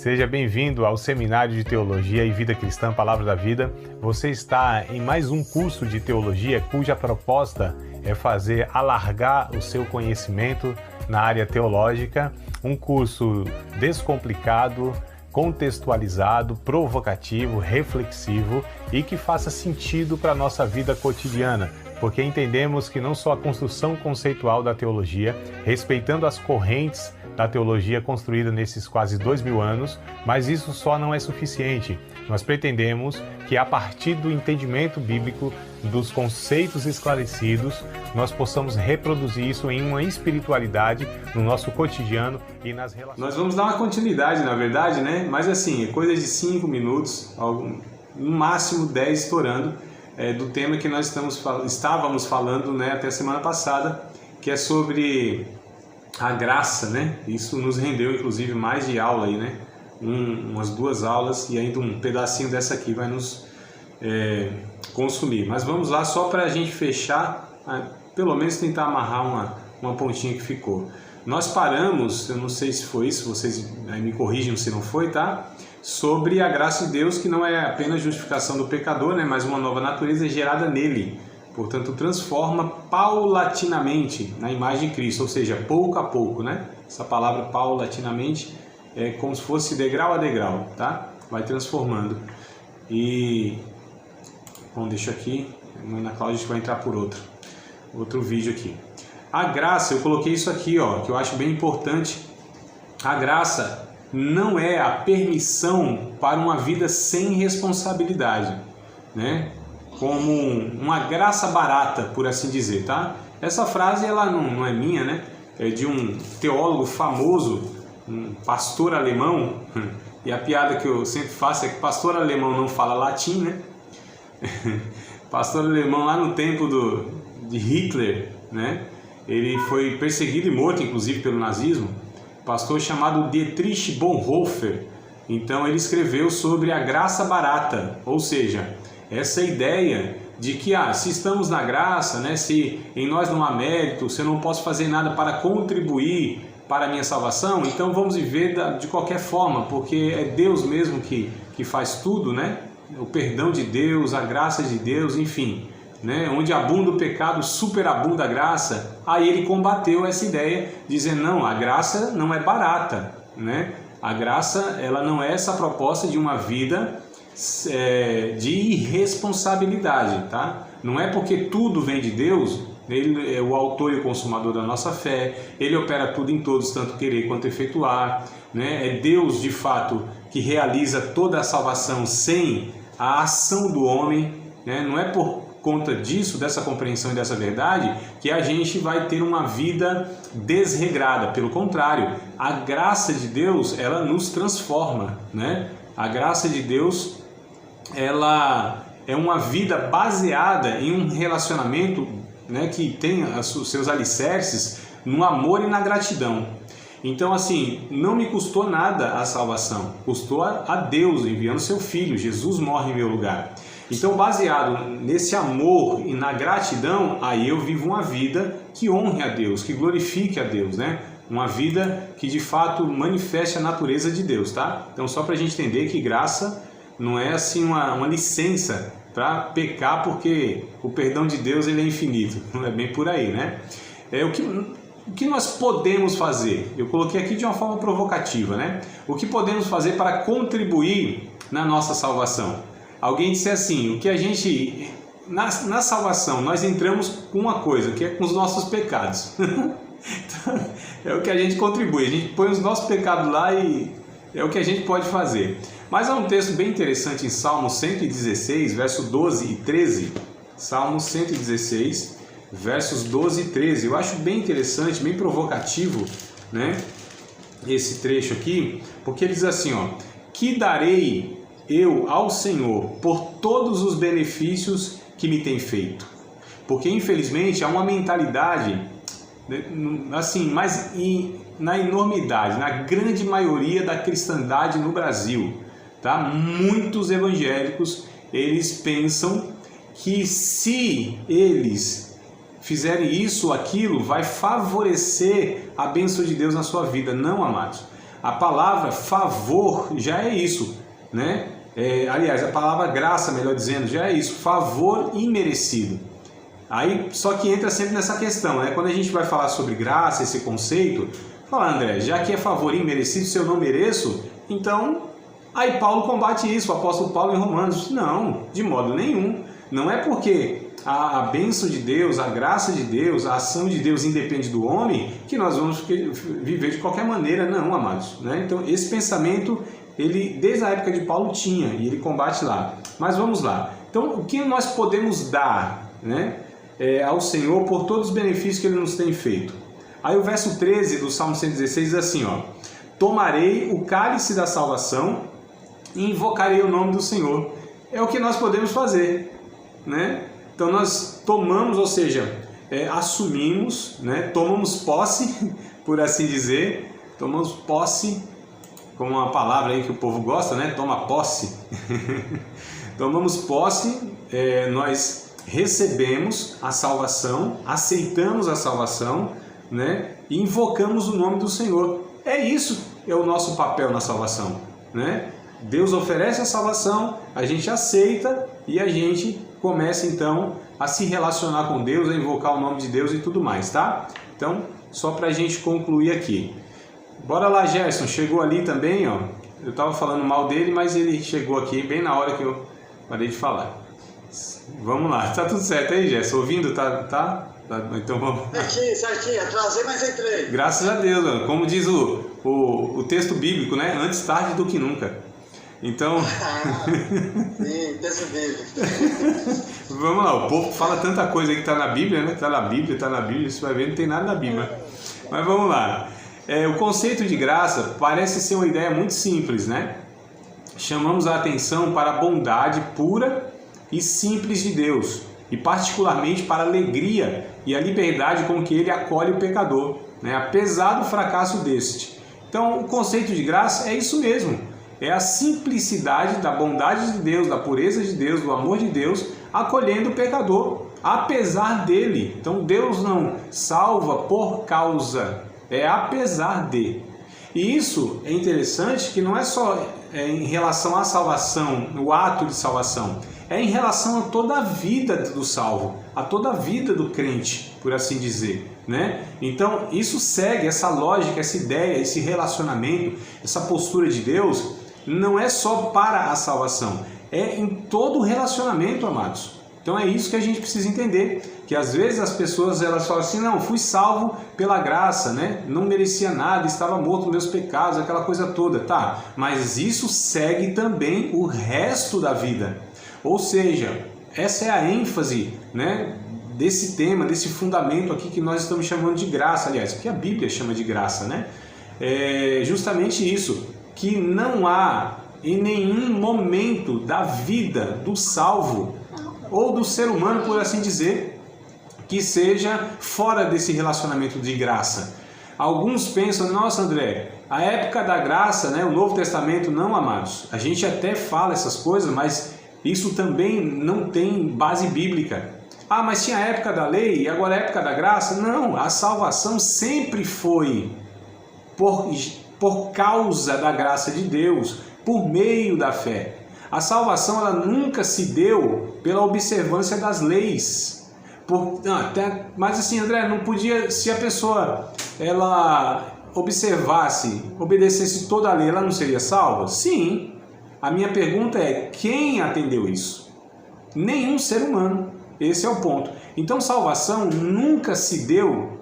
Seja bem-vindo ao Seminário de Teologia e Vida Cristã Palavra da Vida. Você está em mais um curso de teologia cuja proposta é fazer alargar o seu conhecimento na área teológica, um curso descomplicado, contextualizado, provocativo, reflexivo e que faça sentido para a nossa vida cotidiana, porque entendemos que não só a construção conceitual da teologia, respeitando as correntes da teologia construída nesses quase 2000 anos, mas isso só não é suficiente. Nós pretendemos que a partir do entendimento bíblico, dos conceitos esclarecidos, nós possamos reproduzir isso em uma espiritualidade no nosso cotidiano e nas relações. Nós vamos dar uma continuidade, na verdade, né? Mas assim, é coisa de 5 minutos, no máximo 10 estourando, do tema que nós estávamos falando, né, até a semana passada, que é sobre a graça, né? Isso nos rendeu, inclusive, mais de aula aí, né? Umas 2 aulas e ainda um pedacinho dessa aqui vai nos consumir. Mas vamos lá, só para a gente fechar, pelo menos tentar amarrar uma pontinha que ficou. Nós paramos, eu não sei se foi isso, vocês me corrijam se não foi, tá? Sobre a graça de Deus, que não é apenas justificação do pecador, né? Mas uma nova natureza gerada nele. Portanto, transforma paulatinamente na imagem de Cristo, ou seja, pouco a pouco, né? Essa palavra paulatinamente é como se fosse degrau a degrau, tá? Vai transformando. E, bom, deixa aqui, na Cláudia a gente vai entrar por outro vídeo aqui. A graça, eu coloquei isso aqui, ó, que eu acho bem importante. A graça não é a permissão para uma vida sem responsabilidade, né? Como uma graça barata, por assim dizer, tá? Essa frase, ela não é minha, né? É de um teólogo famoso, um pastor alemão, e a piada que eu sempre faço é que pastor alemão não fala latim, né? Pastor alemão lá no tempo de Hitler, né? Ele foi perseguido e morto, inclusive, pelo nazismo. Pastor chamado Dietrich Bonhoeffer. Então ele escreveu sobre a graça barata, ou seja, essa ideia de que se estamos na graça, né, se em nós não há mérito, se eu não posso fazer nada para contribuir para a minha salvação, então vamos viver de qualquer forma, porque é Deus mesmo que faz tudo, né? O perdão de Deus, a graça de Deus, enfim, né? Onde abunda o pecado, superabunda a graça. Aí ele combateu essa ideia, dizendo, não, a graça não é barata, né? A graça, ela não é essa proposta de uma vida de irresponsabilidade, tá? Não é porque tudo vem de Deus, ele é o autor e o consumador da nossa fé, ele opera tudo em todos, tanto querer quanto efetuar, né? É Deus de fato que realiza toda a salvação sem a ação do homem, né? Não é por conta disso, dessa compreensão e dessa verdade, que a gente vai ter uma vida desregrada. Pelo contrário, a graça de Deus, ela nos transforma, né? A graça de Deus, ela é uma vida baseada em um relacionamento, né, que tem os seus alicerces no amor e na gratidão. Então, assim, não me custou nada a salvação, custou a Deus enviando seu Filho. Jesus morre em meu lugar. Então, baseado nesse amor e na gratidão, aí eu vivo uma vida que honre a Deus, que glorifique a Deus, né? Uma vida que de fato manifeste a natureza de Deus, tá? Então, só para a gente entender que graça não é assim uma licença para pecar, porque o perdão de Deus ele é infinito, não é bem por aí, né? O que nós podemos fazer? Eu coloquei aqui de uma forma provocativa, né? O que podemos fazer para contribuir na nossa salvação? Alguém disse assim, o que a gente... Na salvação, nós entramos com uma coisa, que é com os nossos pecados. Então, é o que a gente contribui, a gente põe os nossos pecados lá e é o que a gente pode fazer. Mas há um texto bem interessante em Salmo 116, versos 12 e 13. Salmo 116, versos 12 e 13. Eu acho bem interessante, bem provocativo, né, esse trecho aqui, porque ele diz assim, ó: que darei eu ao Senhor por todos os benefícios que me tem feito? Porque infelizmente há uma mentalidade, assim, mas na enormidade, na grande maioria da cristandade no Brasil, tá? Muitos evangélicos, eles pensam que se eles fizerem isso ou aquilo, vai favorecer a bênção de Deus na sua vida. Não, amados. A palavra favor já é isso, né? Aliás, a palavra graça, melhor dizendo, já é isso, favor imerecido. Aí, só que entra sempre nessa questão, né? Quando a gente vai falar sobre graça, esse conceito, fala, André, já que é favor imerecido, se eu não mereço, então, aí Paulo combate isso, o apóstolo Paulo em Romanos. Não, de modo nenhum. Não é porque a bênção de Deus, a graça de Deus, a ação de Deus independe do homem, que nós vamos viver de qualquer maneira, não, amados, né? Então, esse pensamento, ele desde a época de Paulo tinha, e ele combate lá. Mas vamos lá. Então, o que nós podemos dar, né, ao Senhor por todos os benefícios que Ele nos tem feito? Aí o verso 13 do Salmo 116 diz assim, ó: tomarei o cálice da salvação e invocarei o nome do Senhor. É o que nós podemos fazer, né? Então nós tomamos, ou seja, assumimos, né? Tomamos posse, por assim dizer, tomamos posse, como uma palavra aí que o povo gosta, né? Toma posse. Tomamos posse, nós recebemos a salvação, aceitamos a salvação, né? E invocamos o nome do Senhor. Isso é o nosso papel na salvação, né? Deus oferece a salvação, a gente aceita e a gente começa então a se relacionar com Deus, a invocar o nome de Deus e tudo mais, tá? Então, só para a gente concluir aqui. Bora lá, Gerson, chegou ali também, ó. Eu estava falando mal dele, mas ele chegou aqui bem na hora que eu parei de falar. Vamos lá, tá tudo certo aí, Gerson? Ouvindo? Tá? Então vamos. Certinho, atrasei, mas entrei. Graças a Deus, ó. Como diz o texto bíblico, né? Antes tarde do que nunca. Então. Sim, texto bíblico. Vamos lá, o povo fala tanta coisa aí que tá na Bíblia, né? Tá na Bíblia, você vai ver, não tem nada na Bíblia. Mas vamos lá. O conceito de graça parece ser uma ideia muito simples, né? Chamamos a atenção para a bondade pura e simples de Deus, e particularmente para a alegria e a liberdade com que Ele acolhe o pecador, né? Apesar do fracasso deste. Então, o conceito de graça é isso mesmo. É a simplicidade da bondade de Deus, da pureza de Deus, do amor de Deus, acolhendo o pecador, apesar dele. Então Deus não salva por causa, é apesar de. E isso é interessante que não é só em relação à salvação, o ato de salvação, é em relação a toda a vida do salvo, a toda a vida do crente, por assim dizer, né? Então isso segue essa lógica, essa ideia, esse relacionamento, essa postura de Deus. Não é só para a salvação, é em todo o relacionamento, amados. Então é isso que a gente precisa entender, que às vezes as pessoas elas falam assim, não, fui salvo pela graça, né? Não merecia nada, estava morto nos meus pecados, aquela coisa toda, tá? Mas isso segue também o resto da vida. Ou seja, essa é a ênfase, né, desse tema, desse fundamento aqui que nós estamos chamando de graça, aliás, que a Bíblia chama de graça, né? É justamente isso, que não há em nenhum momento da vida do salvo ou do ser humano, por assim dizer, que seja fora desse relacionamento de graça. Alguns pensam, nossa, André, a época da graça, né, o Novo Testamento, não, amados. A gente até fala essas coisas, mas isso também não tem base bíblica. Ah, mas tinha a época da lei e agora a época da graça? Não, a salvação sempre foi por causa da graça de Deus, por meio da fé. A salvação ela nunca se deu pela observância das leis. Mas assim, André, não podia, se a pessoa ela observasse, obedecesse toda a lei, ela não seria salva? Sim. A minha pergunta é, quem atendeu isso? Nenhum ser humano. Esse é o ponto. Então, salvação nunca se deu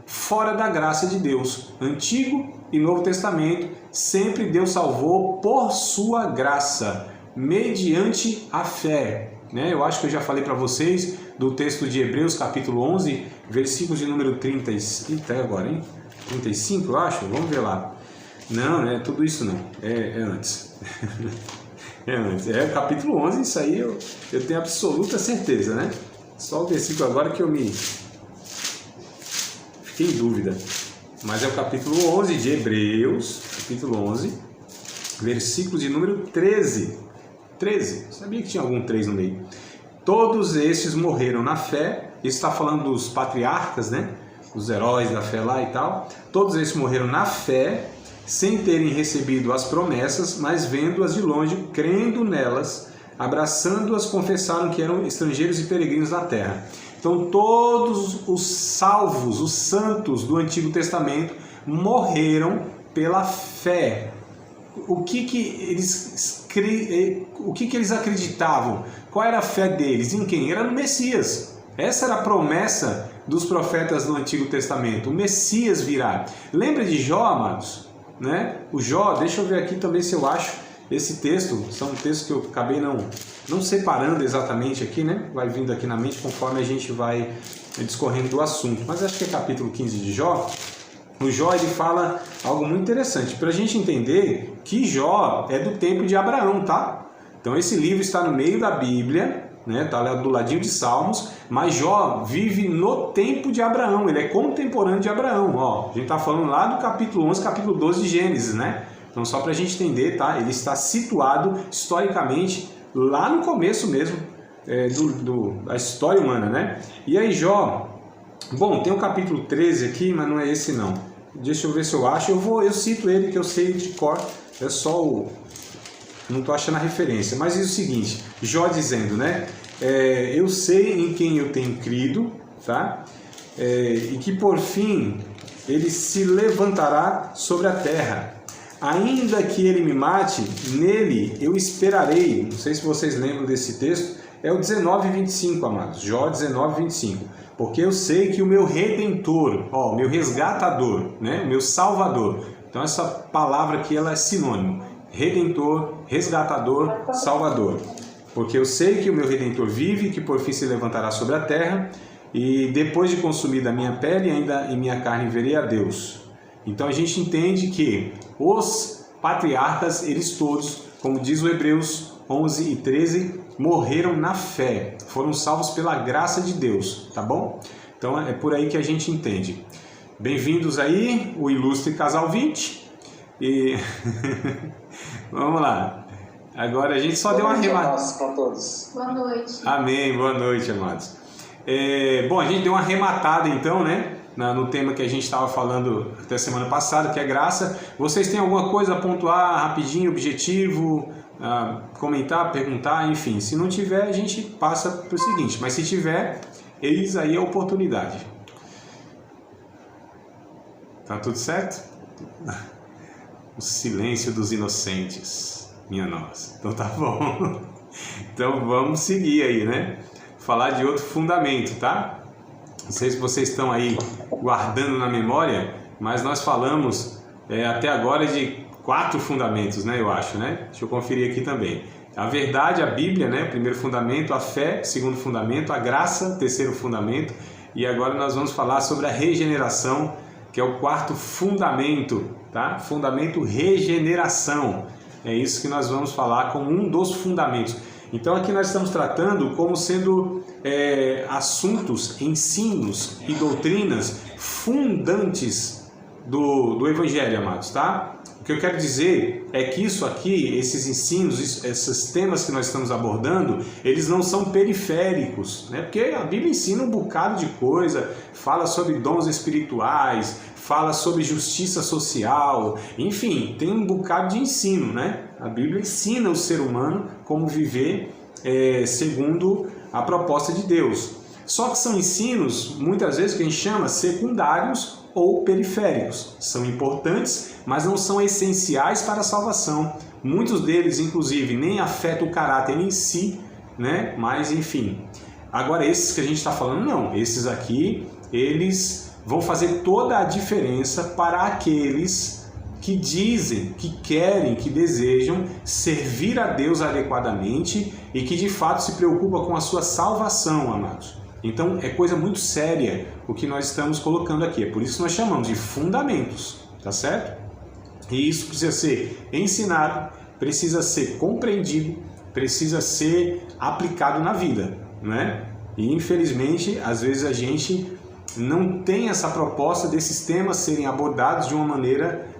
fora da graça de Deus. Antigo e Novo Testamento, sempre Deus salvou por sua graça, mediante a fé. Eu acho que eu já falei para vocês do texto de Hebreus, capítulo 11, versículos de número 30. Eita, agora, hein? 35, eu acho? Vamos ver lá. Não, é tudo isso não. É antes. É antes. É capítulo 11, isso aí eu tenho absoluta certeza, né? Só o versículo agora que eu fiquei em dúvida. Mas é o capítulo 11 de Hebreus, capítulo 11, versículo de número 13. 13. Sabia que tinha algum 3 no meio. Todos esses morreram na fé. Isso está falando dos patriarcas, né? Os heróis da fé lá e tal. Todos esses morreram na fé sem terem recebido as promessas, mas vendo-as de longe, crendo nelas, abraçando-as, confessaram que eram estrangeiros e peregrinos na terra. Então todos os salvos, os santos do Antigo Testamento, morreram pela fé. O que eles acreditavam? Qual era a fé deles? Em quem? Era no Messias. Essa era a promessa dos profetas do Antigo Testamento. O Messias virá. Lembra de Jó, amados? Né? O Jó, deixa eu ver aqui também se eu acho esse texto. São textos que eu acabei não separando exatamente aqui, né? Vai vindo aqui na mente conforme a gente vai discorrendo do assunto. Mas acho que é capítulo 15 de Jó. O Jó, ele fala algo muito interessante, para a gente entender que Jó é do tempo de Abraão, tá? Então esse livro está no meio da Bíblia, né? Tá lá do ladinho de Salmos, mas Jó vive no tempo de Abraão, ele é contemporâneo de Abraão, ó. A gente está falando lá do capítulo 11, capítulo 12 de Gênesis, né? Então só para a gente entender, tá? Ele está situado historicamente lá no começo mesmo da história humana, né? E aí Jó... Bom, tem o capítulo 13 aqui, mas não é esse não. Deixa eu ver se eu acho. Eu cito ele, que eu sei de cor. É só o... Não estou achando a referência. Mas diz o seguinte, Jó dizendo, né? Eu sei em quem eu tenho crido, tá? E que por fim ele se levantará sobre a terra. Ainda que ele me mate, nele eu esperarei. Não sei se vocês lembram desse texto. É o 19:25, amados. Jó 19:25. Porque eu sei que o meu Redentor, o meu resgatador, né? O meu Salvador. Então essa palavra aqui ela é sinônimo. Redentor, resgatador, Salvador. Porque eu sei que o meu Redentor vive, que por fim se levantará sobre a terra, e depois de consumida a minha pele, ainda em minha carne verei a Deus. Então a gente entende que os patriarcas, eles todos, como diz o Hebreus 11:13, morreram na fé, foram salvos pela graça de Deus, tá bom? Então é por aí que a gente entende. Bem-vindos aí, o ilustre Casal 20. E vamos lá. Agora a gente só deu uma rematada. Para todos. Boa noite. Amém, boa noite, amados. Bom, a gente deu uma arrematada então, né? No tema que a gente estava falando até semana passada, que é graça. Vocês têm alguma coisa a pontuar rapidinho, objetivo, comentar, perguntar, enfim. Se não tiver, a gente passa para o seguinte. Mas se tiver, eis aí a oportunidade. Tá tudo certo? O silêncio dos inocentes, minha nossa. Então tá bom. Então vamos seguir aí, né? Falar de outro fundamento, tá? Não sei se vocês estão aí guardando na memória, mas nós falamos até agora de 4 fundamentos, né? Eu acho, né? Deixa eu conferir aqui também. A verdade, a Bíblia, né? Primeiro fundamento, a fé, segundo fundamento, a graça, terceiro fundamento. E agora nós vamos falar sobre a regeneração, que é o 4º fundamento, tá? Fundamento regeneração. É isso que nós vamos falar como um dos fundamentos. Então aqui nós estamos tratando como sendo assuntos, ensinos e doutrinas fundantes do Evangelho, amados, tá? O que eu quero dizer é que isso aqui, esses ensinos, esses temas que nós estamos abordando, eles não são periféricos, né? Porque a Bíblia ensina um bocado de coisa, fala sobre dons espirituais, fala sobre justiça social, enfim, tem um bocado de ensino, né? A Bíblia ensina o ser humano como viver segundo a proposta de Deus. Só que são ensinos, muitas vezes, que a gente chama secundários ou periféricos. São importantes, mas não são essenciais para a salvação. Muitos deles, inclusive, nem afetam o caráter em si, né? Mas, enfim. Agora, esses que a gente está falando, não. Esses aqui, eles vão fazer toda a diferença para aqueles que dizem, que querem, que desejam servir a Deus adequadamente e que de fato se preocupa com a sua salvação, amados. Então é coisa muito séria o que nós estamos colocando aqui. É por isso que nós chamamos de fundamentos, tá certo? E isso precisa ser ensinado, precisa ser compreendido, precisa ser aplicado na vida, né? E infelizmente, às vezes a gente não tem essa proposta desses temas serem abordados de uma maneira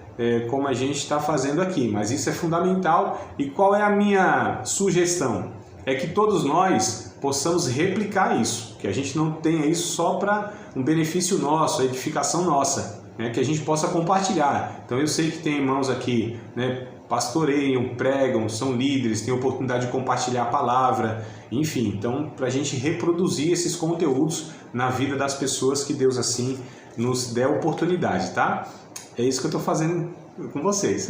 como a gente está fazendo aqui, mas isso é fundamental. E qual é a minha sugestão? É que todos nós possamos replicar isso, que a gente não tenha isso só para um benefício nosso, a edificação nossa, né, que a gente possa compartilhar. Então eu sei que tem irmãos aqui, né, pastoreiam, pregam, são líderes, têm oportunidade de compartilhar a palavra, enfim, então para a gente reproduzir esses conteúdos na vida das pessoas que Deus assim nos der oportunidade, tá? É isso que eu estou fazendo com vocês.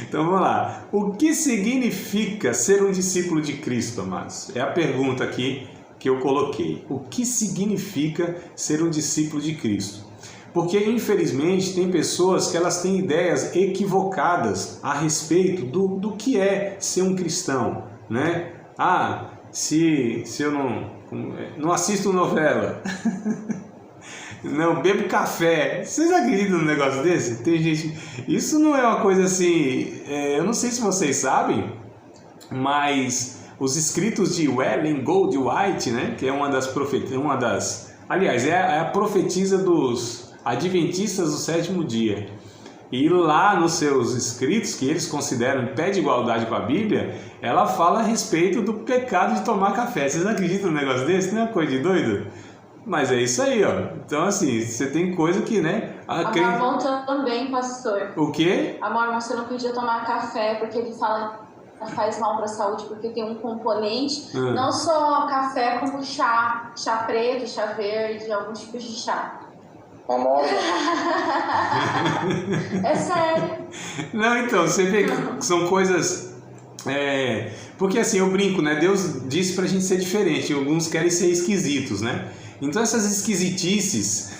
Então vamos lá. O que significa ser um discípulo de Cristo, amados? É a pergunta aqui que eu coloquei. O que significa ser um discípulo de Cristo? Porque, infelizmente, tem pessoas que elas têm ideias equivocadas a respeito do que é ser um cristão, né? Ah, se eu não assisto novela, não bebo café, vocês acreditam num negócio desse? Tem gente... Isso não é uma coisa assim... eu não sei se vocês sabem, mas os escritos de Ellen Goldwhite, né? Que é uma das... Aliás, é a profetisa dos adventistas do sétimo dia. E lá nos seus escritos, que eles consideram em pé de igualdade com a Bíblia, ela fala a respeito do pecado de tomar café. Vocês acreditam num negócio desse? Não é uma coisa de doido? Mas é isso aí, ó. Então, assim, você tem coisa que, né... A Mormon também, pastor. O quê? A Mormon, você não podia tomar café, porque ele fala que faz mal para a saúde, porque tem um componente, não só café, como chá preto, chá verde, alguns tipos de chá. É sério. Não, então, você vê que são coisas... porque assim, eu brinco, né? Deus disse pra gente ser diferente, alguns querem ser esquisitos, né? Então essas esquisitices,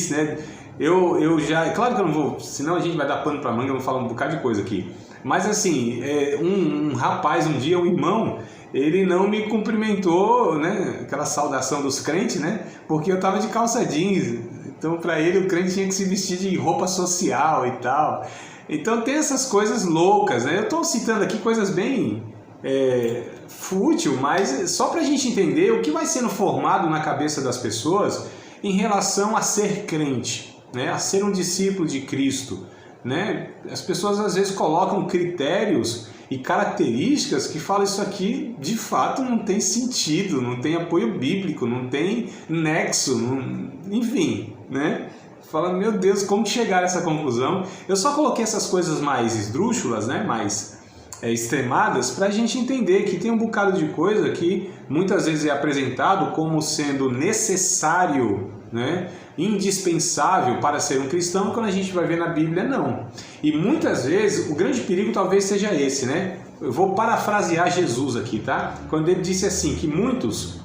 né? Eu já... Claro que eu não vou... Senão a gente vai dar pano pra manga, eu vou falar um bocado de coisa aqui. Mas assim, um rapaz, um dia, um irmão... Ele não me cumprimentou, né? Aquela saudação dos crentes, né? Porque eu tava de calça jeans. Então, para ele, o crente tinha que se vestir de roupa social e tal. Então, tem essas coisas loucas, né? Eu estou citando aqui coisas bem fútil, mas só para a gente entender o que vai sendo formado na cabeça das pessoas em relação a ser crente, né? A ser um discípulo de Cristo, né? As pessoas às vezes colocam critérios e características que falam isso aqui de fato não tem sentido, não tem apoio bíblico, não tem nexo, enfim, né? Fala, meu Deus, como chegar a essa conclusão? Eu só coloquei essas coisas mais esdrúxulas, né? Mais extremadas, para a gente entender que tem um bocado de coisa que muitas vezes é apresentado como sendo necessário, né? Indispensável para ser um cristão, quando a gente vai ver na Bíblia, não. E muitas vezes o grande perigo talvez seja esse, né? Eu vou parafrasear Jesus aqui, tá? Quando ele disse assim, que muitos,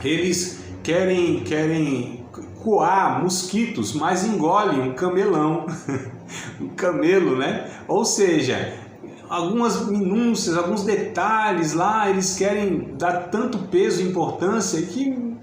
eles querem coar mosquitos, mas engolem um camelão, um camelo, né? Ou seja, algumas minúcias, alguns detalhes lá, eles querem dar tanto peso e importância que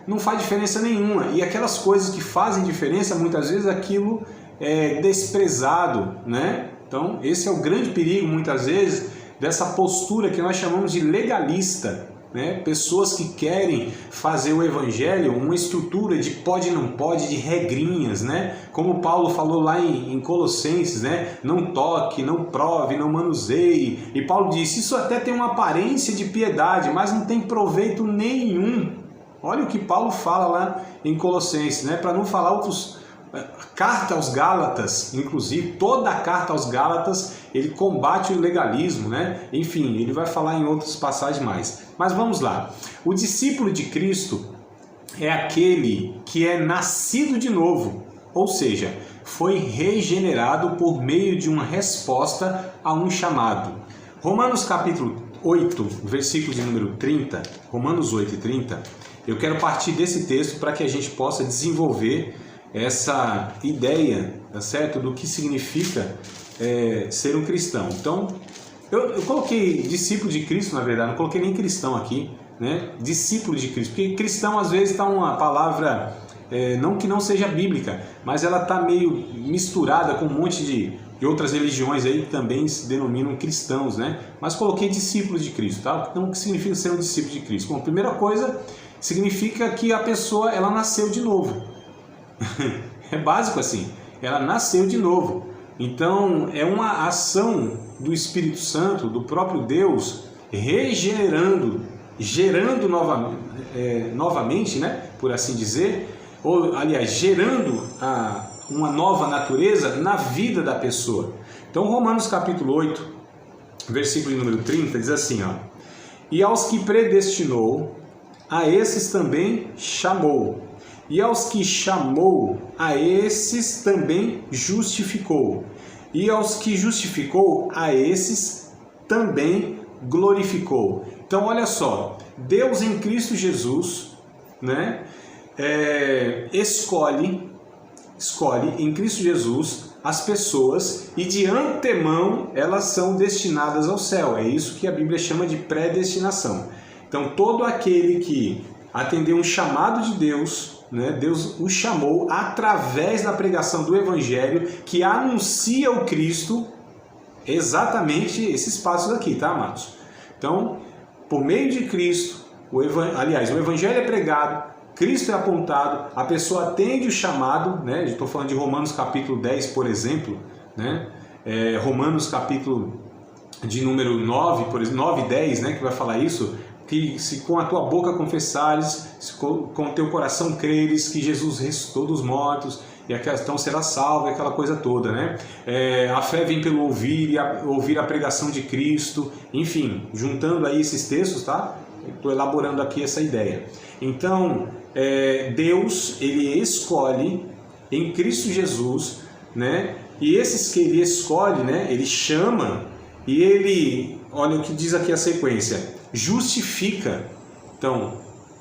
não faz diferença nenhuma. E aquelas coisas que fazem diferença, muitas vezes aquilo é desprezado, né? Então, esse é o grande perigo, muitas vezes, dessa postura que nós chamamos de legalista, né? Pessoas que querem fazer o evangelho uma estrutura de pode e não pode, de regrinhas, né? Como Paulo falou lá em Colossenses, né? Não toque, não prove, não manuseie. E Paulo disse, isso até tem uma aparência de piedade, mas não tem proveito nenhum. Olha o que Paulo fala lá em Colossenses, né? Para não falar outros... Carta aos Gálatas, inclusive, toda a carta aos Gálatas, ele combate o legalismo, né? Enfim, ele vai falar em outras passagens mais. Mas vamos lá. O discípulo de Cristo é aquele que é nascido de novo, ou seja, foi regenerado por meio de uma resposta a um chamado. Romanos capítulo 8, versículo de número 30, Romanos 8 e 30, eu quero partir desse texto para que a gente possa desenvolver essa ideia, tá certo? Do que significa ser um cristão. Então, eu coloquei discípulo de Cristo, na verdade, não coloquei nem cristão aqui, né? Discípulo de Cristo, porque cristão às vezes está uma palavra, não que não seja bíblica, mas ela está meio misturada com um monte de outras religiões aí que também se denominam cristãos, né? Mas coloquei discípulo de Cristo, tá? Então, o que significa ser um discípulo de Cristo? Bom, a primeira coisa significa que a pessoa, ela nasceu de novo. É básico assim, ela nasceu de novo. Então é uma ação do Espírito Santo, do próprio Deus, regenerando, gerando novamente, né, por assim dizer, ou aliás, gerando uma nova natureza na vida da pessoa. Então Romanos capítulo 8, versículo número 30, diz assim, ó: e aos que predestinou, a esses também chamou, e aos que chamou, a esses também justificou, e aos que justificou, a esses também glorificou. Então olha só, Deus em Cristo Jesus, né, escolhe em Cristo Jesus as pessoas, e de antemão elas são destinadas ao céu. É isso que a Bíblia chama de predestinação. Então todo aquele que atendeu um chamado de Deus, né, Deus o chamou através da pregação do Evangelho, que anuncia o Cristo, exatamente esses passos aqui, tá, amados? Então, por meio de Cristo, o Evangelho é pregado, Cristo é apontado, a pessoa atende o chamado, né? Estou falando de Romanos capítulo 10, por exemplo, né? Romanos capítulo de número 9, por exemplo, 9 e 10, né? Que vai falar isso, que se com a tua boca confessares, se com o teu coração creres que Jesus ressuscitou dos mortos, e então será salvo, aquela coisa toda, né? A fé vem pelo ouvir, e ouvir a pregação de Cristo, enfim, juntando aí esses textos, tá? Estou elaborando aqui essa ideia. Então, Deus, ele escolhe em Cristo Jesus, né? E esses que ele escolhe, né? Ele chama, e ele, olha o que diz aqui a sequência, justifica. Então,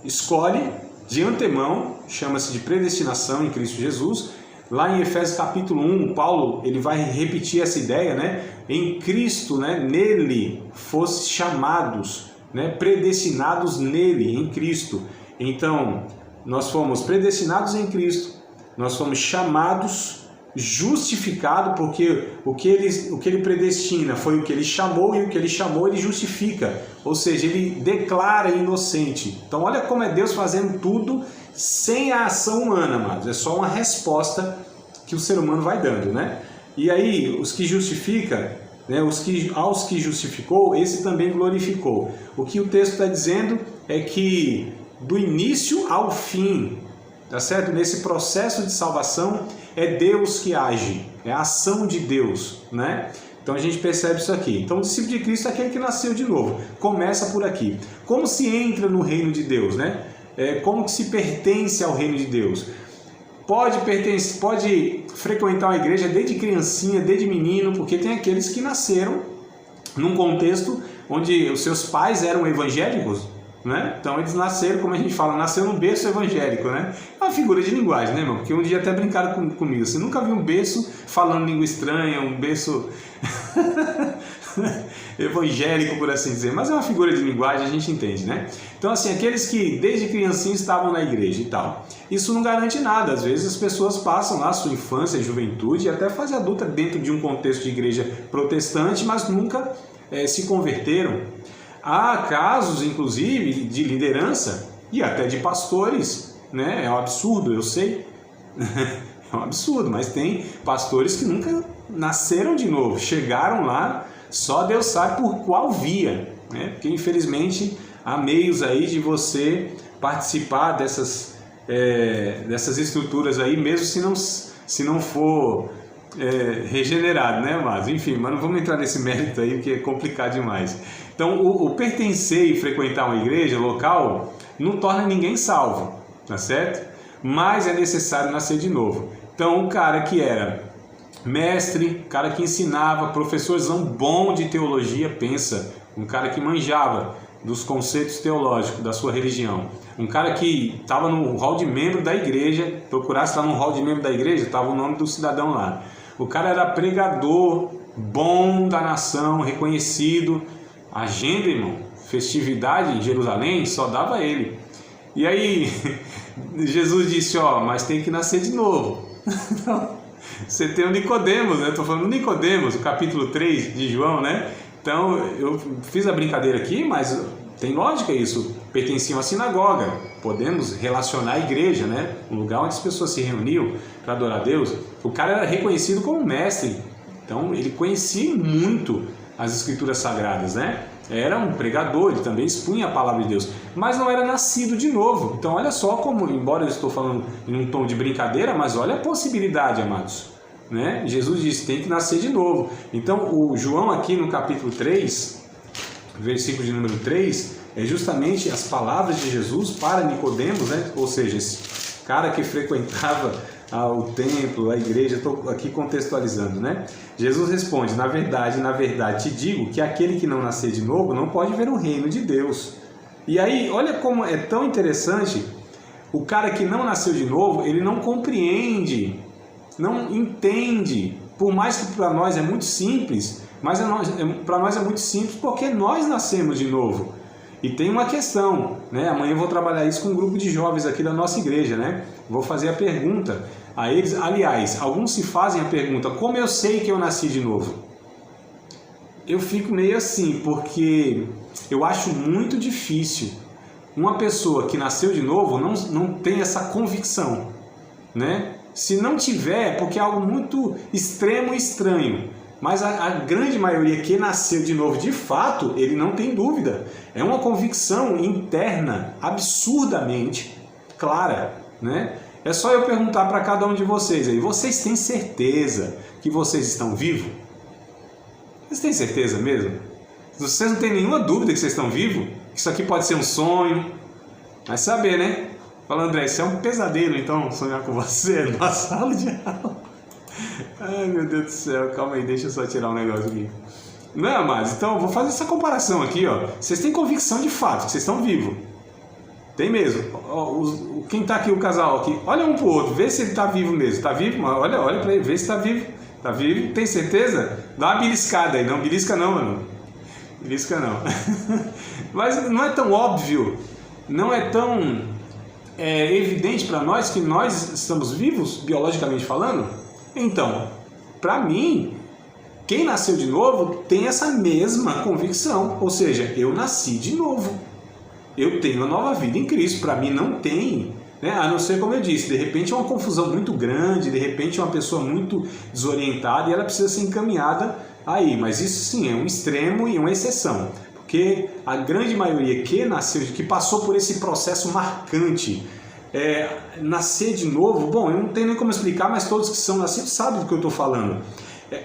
escolhe de antemão, chama-se de predestinação em Cristo Jesus. Lá em Efésios capítulo 1, Paulo, ele vai repetir essa ideia, né? Em Cristo, né? Nele fosse chamados, né? Predestinados nele, em Cristo. Então, nós fomos predestinados em Cristo, nós fomos chamados, justificados, porque o que ele predestina foi o que ele chamou, e o que ele chamou ele justifica, ou seja, ele declara inocente. Então olha como é Deus fazendo tudo sem a ação humana, amados. É só uma resposta que o ser humano vai dando, né? E aí, os que justifica, né, aos que justificou, esse também glorificou. O que o texto está dizendo é que do início ao fim, tá certo? Nesse processo de salvação, é Deus que age, é a ação de Deus, né? Então a gente percebe isso aqui. Então o discípulo de Cristo é aquele que nasceu de novo. Começa por aqui. Como se entra no reino de Deus, né? Como que se pertence ao reino de Deus? Pode frequentar uma igreja desde criancinha, desde menino, porque tem aqueles que nasceram num contexto onde os seus pais eram evangélicos, né? Então eles nasceram, como a gente fala, nasceu num berço evangélico, né? É uma figura de linguagem, né, irmão? Porque um dia até brincaram comigo, você nunca viu um berço falando língua estranha, um berço evangélico, por assim dizer, mas é uma figura de linguagem, a gente entende, né? Então assim, aqueles que desde criancinha estavam na igreja e tal, isso não garante nada. Às vezes as pessoas passam lá a sua infância e juventude e até fase adulta dentro de um contexto de igreja protestante, mas nunca se converteram. Há casos, inclusive, de liderança e até de pastores, né? É um absurdo, eu sei, é um absurdo, mas tem pastores que nunca nasceram de novo, chegaram lá, só Deus sabe por qual via, né? Porque infelizmente há meios aí de você participar dessas estruturas aí, mesmo se não for regenerado, né, mas enfim, mas não vamos entrar nesse mérito aí, porque é complicado demais. Então, o pertencer e frequentar uma igreja local não torna ninguém salvo, tá certo? Mas é necessário nascer de novo. Então, o cara que era mestre, cara que ensinava, professorzão bom de teologia, pensa, um cara que manjava dos conceitos teológicos da sua religião, um cara que estava no hall de membro da igreja, procurasse lá no hall de membro da igreja, estava o nome do cidadão lá. O cara era pregador, bom da nação, reconhecido. Agenda, irmão, festividade em Jerusalém, só dava ele. E aí, Jesus disse, mas tem que nascer de novo. Você tem o Nicodemos, né? Estou falando do Nicodemos, o capítulo 3 de João, né? Então, eu fiz a brincadeira aqui, mas tem lógica isso. Pertenciam à sinagoga, podemos relacionar a igreja, né? Um lugar onde as pessoas se reuniam para adorar a Deus. O cara era reconhecido como mestre, então ele conhecia muito as escrituras sagradas, né? era um pregador, ele também expunha a palavra de Deus, mas não era nascido de novo. Então olha só como, embora eu estou falando em um tom de brincadeira, mas olha a possibilidade, amados, né? Jesus disse, tem que nascer de novo. Então o João aqui no capítulo 3, versículo de número 3, é justamente as palavras de Jesus para Nicodemos, né? Ou seja, esse cara que frequentava o templo, a igreja, estou aqui contextualizando, né? Jesus responde, na verdade, te digo que aquele que não nascer de novo não pode ver o reino de Deus. E aí, olha como é tão interessante, o cara que não nasceu de novo, ele não compreende, não entende, por mais que para nós é muito simples, mas para nós é muito simples porque nós nascemos de novo. E tem uma questão, né? Amanhã eu vou trabalhar isso com um grupo de jovens aqui da nossa igreja, né? Vou fazer a pergunta a eles. Aliás, alguns se fazem a pergunta, como eu sei que eu nasci de novo? Eu fico meio assim, porque eu acho muito difícil uma pessoa que nasceu de novo não tem essa convicção, né? Se não tiver, porque é algo muito extremo e estranho. Mas a grande maioria que nasceu de novo, de fato, ele não tem dúvida. É uma convicção interna absurdamente clara, né? É só eu perguntar para cada um de vocês aí, vocês têm certeza que vocês estão vivos? Vocês têm certeza mesmo? Vocês não têm nenhuma dúvida que vocês estão vivos? Que isso aqui pode ser um sonho? Vai saber, né? Fala, André, isso é um pesadelo, então, sonhar com você numa sala de aula. Ai, meu Deus do céu, calma aí, deixa eu só tirar um negócio aqui. Não é, amados? Então, eu vou fazer essa comparação aqui, ó. Vocês têm convicção de fato que vocês estão vivos. Tem mesmo. Quem tá aqui, o casal aqui, olha um pro outro, vê se ele tá vivo mesmo. Tá vivo? Olha pra ele, vê se tá vivo. Tá vivo? Tem certeza? Dá uma beliscada aí. Não, belisca não, mano. Belisca não. Mas não é tão óbvio, não é tão evidente para nós que nós estamos vivos, biologicamente falando? Então, para mim, quem nasceu de novo tem essa mesma convicção, ou seja, eu nasci de novo, eu tenho uma nova vida em Cristo. Para mim não tem, né? A não ser, como eu disse, de repente é uma confusão muito grande, de repente é uma pessoa muito desorientada e ela precisa ser encaminhada aí, mas isso sim é um extremo e uma exceção, porque a grande maioria que nasceu, que passou por esse processo marcante, nascer de novo, bom, eu não tenho nem como explicar, mas todos que são nascidos sabem do que eu estou falando.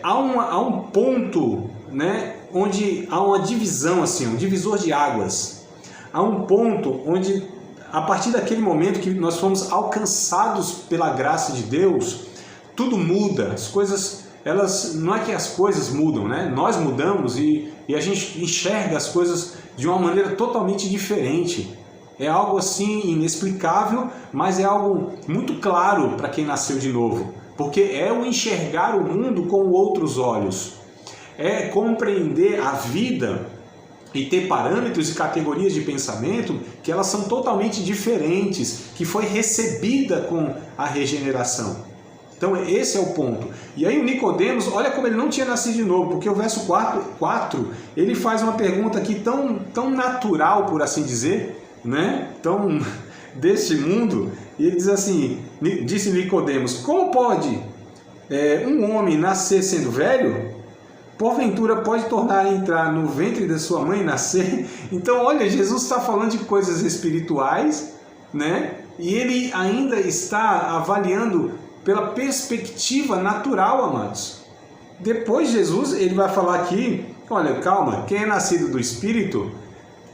Há um ponto, né, onde há uma divisão, assim, um divisor de águas. Há um ponto onde, a partir daquele momento que nós fomos alcançados pela graça de Deus, tudo muda. As coisas, não é que as coisas mudam, né? Nós mudamos e a gente enxerga as coisas de uma maneira totalmente diferente. É algo assim inexplicável, mas é algo muito claro para quem nasceu de novo, porque é o enxergar o mundo com outros olhos, é compreender a vida e ter parâmetros e categorias de pensamento que elas são totalmente diferentes, que foi recebida com a regeneração. Então esse é o ponto. E aí o Nicodemos, olha como ele não tinha nascido de novo, porque o verso 4 ele faz uma pergunta aqui tão natural, por assim dizer, né? Tão deste mundo, e ele diz assim, disse Nicodemos, como pode um homem nascer sendo velho? Porventura pode tornar a entrar no ventre da sua mãe e nascer? Então olha, Jesus está falando de coisas espirituais, né? E ele ainda está avaliando pela perspectiva natural, amados. Depois Jesus ele vai falar aqui, olha, calma, quem é nascido do Espírito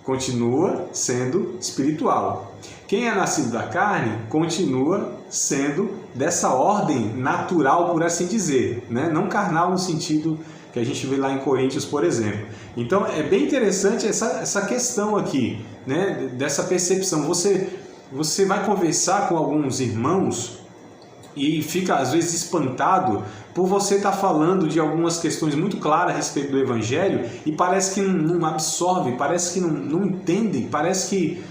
continua sendo espiritual. Quem é nascido da carne continua sendo dessa ordem natural, por assim dizer, né? Não carnal no sentido que a gente vê lá em Coríntios, por exemplo. Então é bem interessante essa questão aqui, né? Dessa percepção. Você vai conversar com alguns irmãos e fica às vezes espantado por você estar falando de algumas questões muito claras a respeito do Evangelho e parece que não absorve, parece que não entende, parece que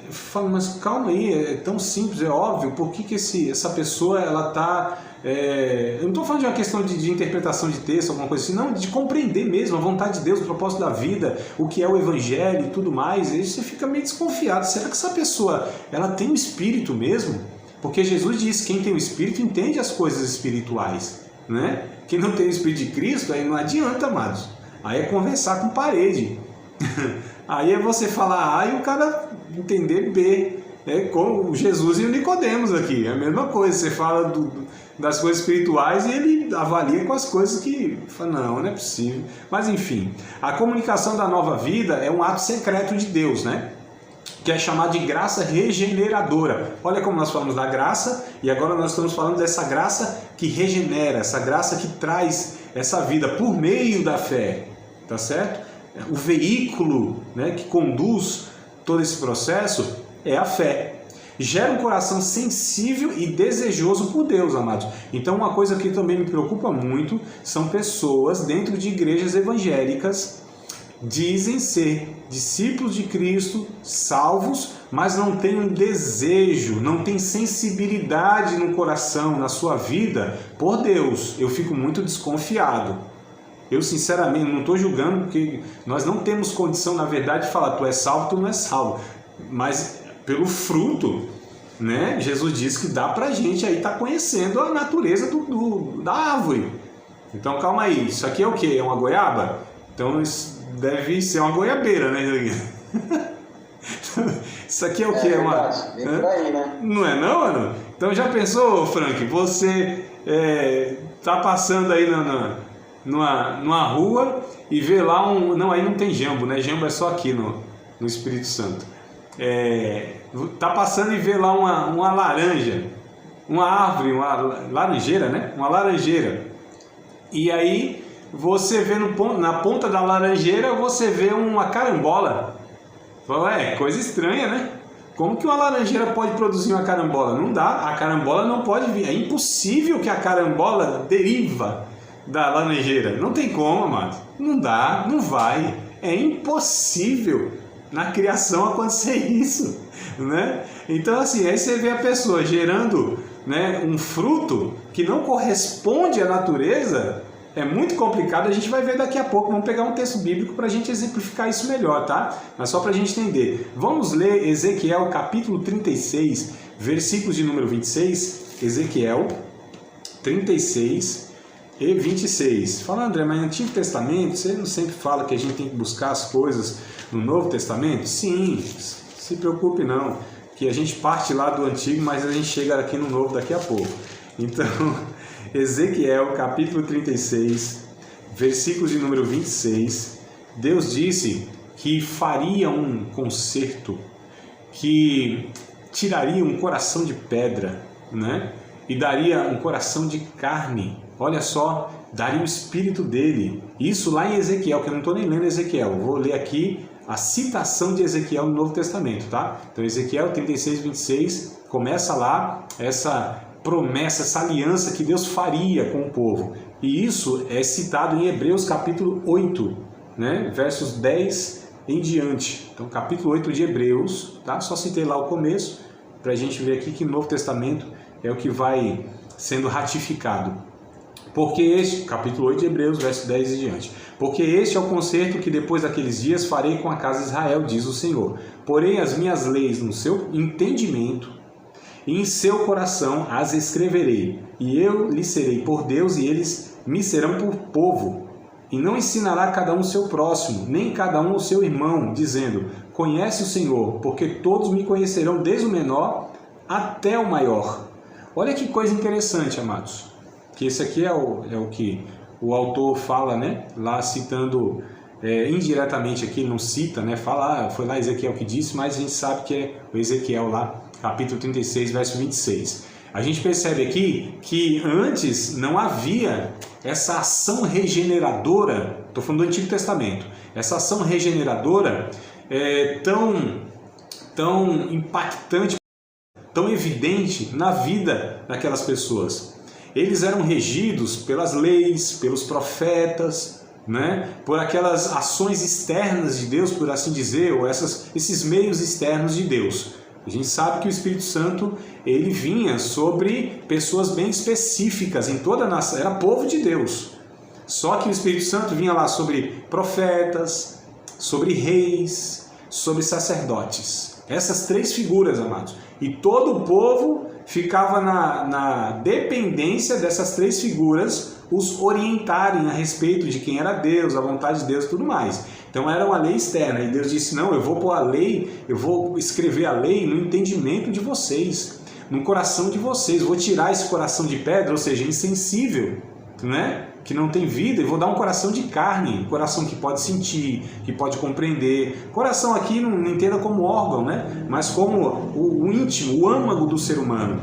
fala, mas calma aí, é tão simples, é óbvio, por que essa pessoa ela está... eu não estou falando de uma questão de interpretação de texto, alguma coisa assim, não, de compreender mesmo a vontade de Deus, o propósito da vida, o que é o Evangelho e tudo mais. Aí você fica meio desconfiado, será que essa pessoa ela tem um espírito mesmo? Porque Jesus diz, quem tem o Espírito entende as coisas espirituais, né? Quem não tem o Espírito de Cristo, aí não adianta, amados. Aí é conversar com parede, Aí é você falar A e o cara entender B. É como Jesus e o Nicodemos aqui, é a mesma coisa. Você fala das coisas espirituais e ele avalia com as coisas que fala, não é possível. Mas enfim, a comunicação da nova vida é um ato secreto de Deus, né? Que é chamado de graça regeneradora. Olha como nós falamos da graça e agora nós estamos falando dessa graça que regenera, essa graça que traz essa vida por meio da fé, tá certo? O veículo, né, que conduz todo esse processo é a fé. Gera um coração sensível e desejoso por Deus, amados. Então uma coisa que também me preocupa muito são pessoas dentro de igrejas evangélicas dizem ser discípulos de Cristo, salvos, mas não têm um desejo, não têm sensibilidade no coração, na sua vida, por Deus. Eu fico muito desconfiado. Eu sinceramente não estou julgando, porque nós não temos condição, na verdade, de falar tu és salvo, tu não és salvo. Mas pelo fruto, né? Jesus disse que dá pra gente aí estar conhecendo a natureza da árvore. Então calma aí, isso aqui é o quê? É uma goiaba? Então isso deve ser uma goiabeira, né? Isso aqui é o quê? Vem por aí, né? Não é não, mano? Então já pensou, Frank, você tá passando aí numa rua e vê lá não, aí não tem jambo, né? Jambo é só aqui no Espírito Santo. Tá passando e vê lá uma laranja, uma árvore, uma laranjeira, né? Uma laranjeira. E aí você vê na ponta da laranjeira, você vê uma carambola. Coisa estranha, né? Como que uma laranjeira pode produzir uma carambola? Não dá, a carambola não pode vir. É impossível que a carambola deriva da laranjeira. Não tem como, amado. Não dá, não vai. É impossível na criação acontecer isso, né? Então assim, aí você vê a pessoa gerando, né, um fruto que não corresponde à natureza. É muito complicado, a gente vai ver daqui a pouco. Vamos pegar um texto bíblico para a gente exemplificar isso melhor, tá? Mas só para a gente entender. Vamos ler Ezequiel capítulo 36, versículos de número 26. Ezequiel 36 e 26. Fala, André, mas no Antigo Testamento você não sempre fala que a gente tem que buscar as coisas no Novo Testamento? Sim, se preocupe não, que a gente parte lá do Antigo, mas a gente chega aqui no Novo daqui a pouco. Então, Ezequiel capítulo 36, versículos de número 26, Deus disse que faria um conserto, que tiraria um coração de pedra, né? E daria um coração de carne. Olha só, daria o espírito dele. Isso lá em Ezequiel, que eu não estou nem lendo Ezequiel, eu vou ler aqui a citação de Ezequiel no Novo Testamento, tá? Então Ezequiel 36, 26, começa lá essa promessa, essa aliança que Deus faria com o povo. E isso é citado em Hebreus capítulo 8, né? Versos 10 em diante. Então capítulo 8 de Hebreus, tá? Só citei lá o começo, para a gente ver aqui que no Novo Testamento é o que vai sendo ratificado. Porque este, capítulo 8 de Hebreus, verso 10 em diante. Porque este é o concerto que depois daqueles dias farei com a casa de Israel, diz o Senhor. Porém as minhas leis no seu entendimento e em seu coração as escreverei, e eu lhes serei por Deus, e eles me serão por povo. E não ensinará cada um o seu próximo, nem cada um o seu irmão, dizendo, conhece o Senhor, porque todos me conhecerão, desde o menor até o maior. Olha que coisa interessante, amados, que esse aqui é o que o autor fala, né? Lá citando indiretamente aqui, ele não cita, né? Fala, foi lá Ezequiel que disse, mas a gente sabe que é o Ezequiel lá, capítulo 36, verso 26. A gente percebe aqui que antes não havia essa ação regeneradora, estou falando do Antigo Testamento, essa ação regeneradora tão impactante, tão evidente na vida daquelas pessoas. Eles eram regidos pelas leis, pelos profetas, né? Por aquelas ações externas de Deus, por assim dizer, ou esses meios externos de Deus. A gente sabe que o Espírito Santo, ele vinha sobre pessoas bem específicas em toda a nação, era povo de Deus. Só que o Espírito Santo vinha lá sobre profetas, sobre reis, sobre sacerdotes. Essas três figuras, amados. E todo o povo ficava na dependência dessas três figuras os orientarem a respeito de quem era Deus, a vontade de Deus e tudo mais. Então era uma lei externa, e Deus disse, não, eu vou pôr a lei, eu vou escrever a lei no entendimento de vocês, no coração de vocês, vou tirar esse coração de pedra, ou seja, insensível, né? Que não tem vida, e vou dar um coração de carne, um coração que pode sentir, que pode compreender. Coração aqui não entenda como órgão, né? Mas como o íntimo, o âmago do ser humano.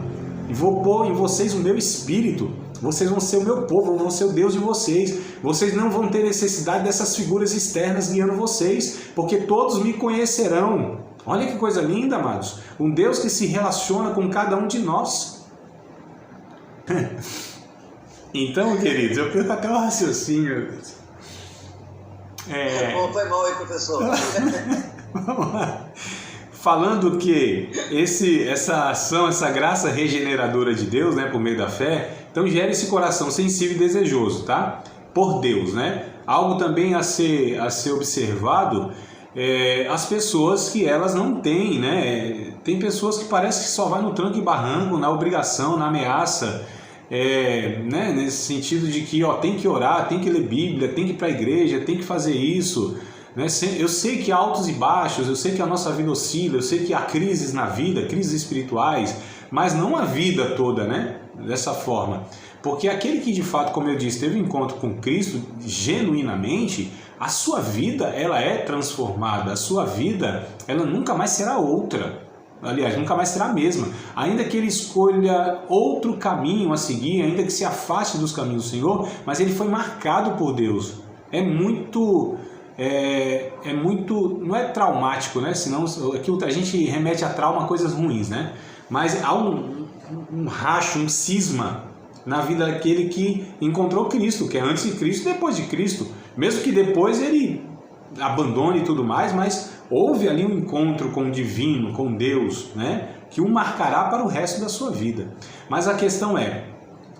E vou pôr em vocês o meu espírito. Vocês vão ser o meu povo, eu vou ser o Deus de vocês. Vocês não vão ter necessidade dessas figuras externas guiando vocês, porque todos me conhecerão. Olha que coisa linda, amados. Um Deus que se relaciona com cada um de nós. Então, queridos, eu perco até o raciocínio. Foi mal aí, professor. Vamos lá. Falando que essa ação, essa graça regeneradora de Deus, né, por meio da fé, então gera esse coração sensível e desejoso, tá? Por Deus, né? Algo também a ser observado, as pessoas que elas não têm, né? Tem pessoas que parece que só vai no tranco e barranco, na obrigação, na ameaça, né? Nesse sentido de que tem que orar, tem que ler Bíblia, tem que ir para a igreja, tem que fazer isso. Eu sei que há altos e baixos, eu sei que a nossa vida oscila, eu sei que há crises na vida, crises espirituais, mas não a vida toda, né? Dessa forma. Porque aquele que de fato, como eu disse, teve um encontro com Cristo genuinamente, a sua vida ela é transformada, a sua vida ela nunca mais será outra. Aliás, nunca mais será a mesma. Ainda que ele escolha outro caminho a seguir, ainda que se afaste dos caminhos do Senhor, mas ele foi marcado por Deus. É muito, não é traumático, né? Senão aquilo a gente remete a trauma, coisas ruins, né? Mas há um racho, um cisma na vida daquele que encontrou Cristo, que é antes de Cristo e depois de Cristo. Mesmo que depois ele abandone e tudo mais, mas houve ali um encontro com o divino, com Deus, né? Que o marcará para o resto da sua vida. Mas a questão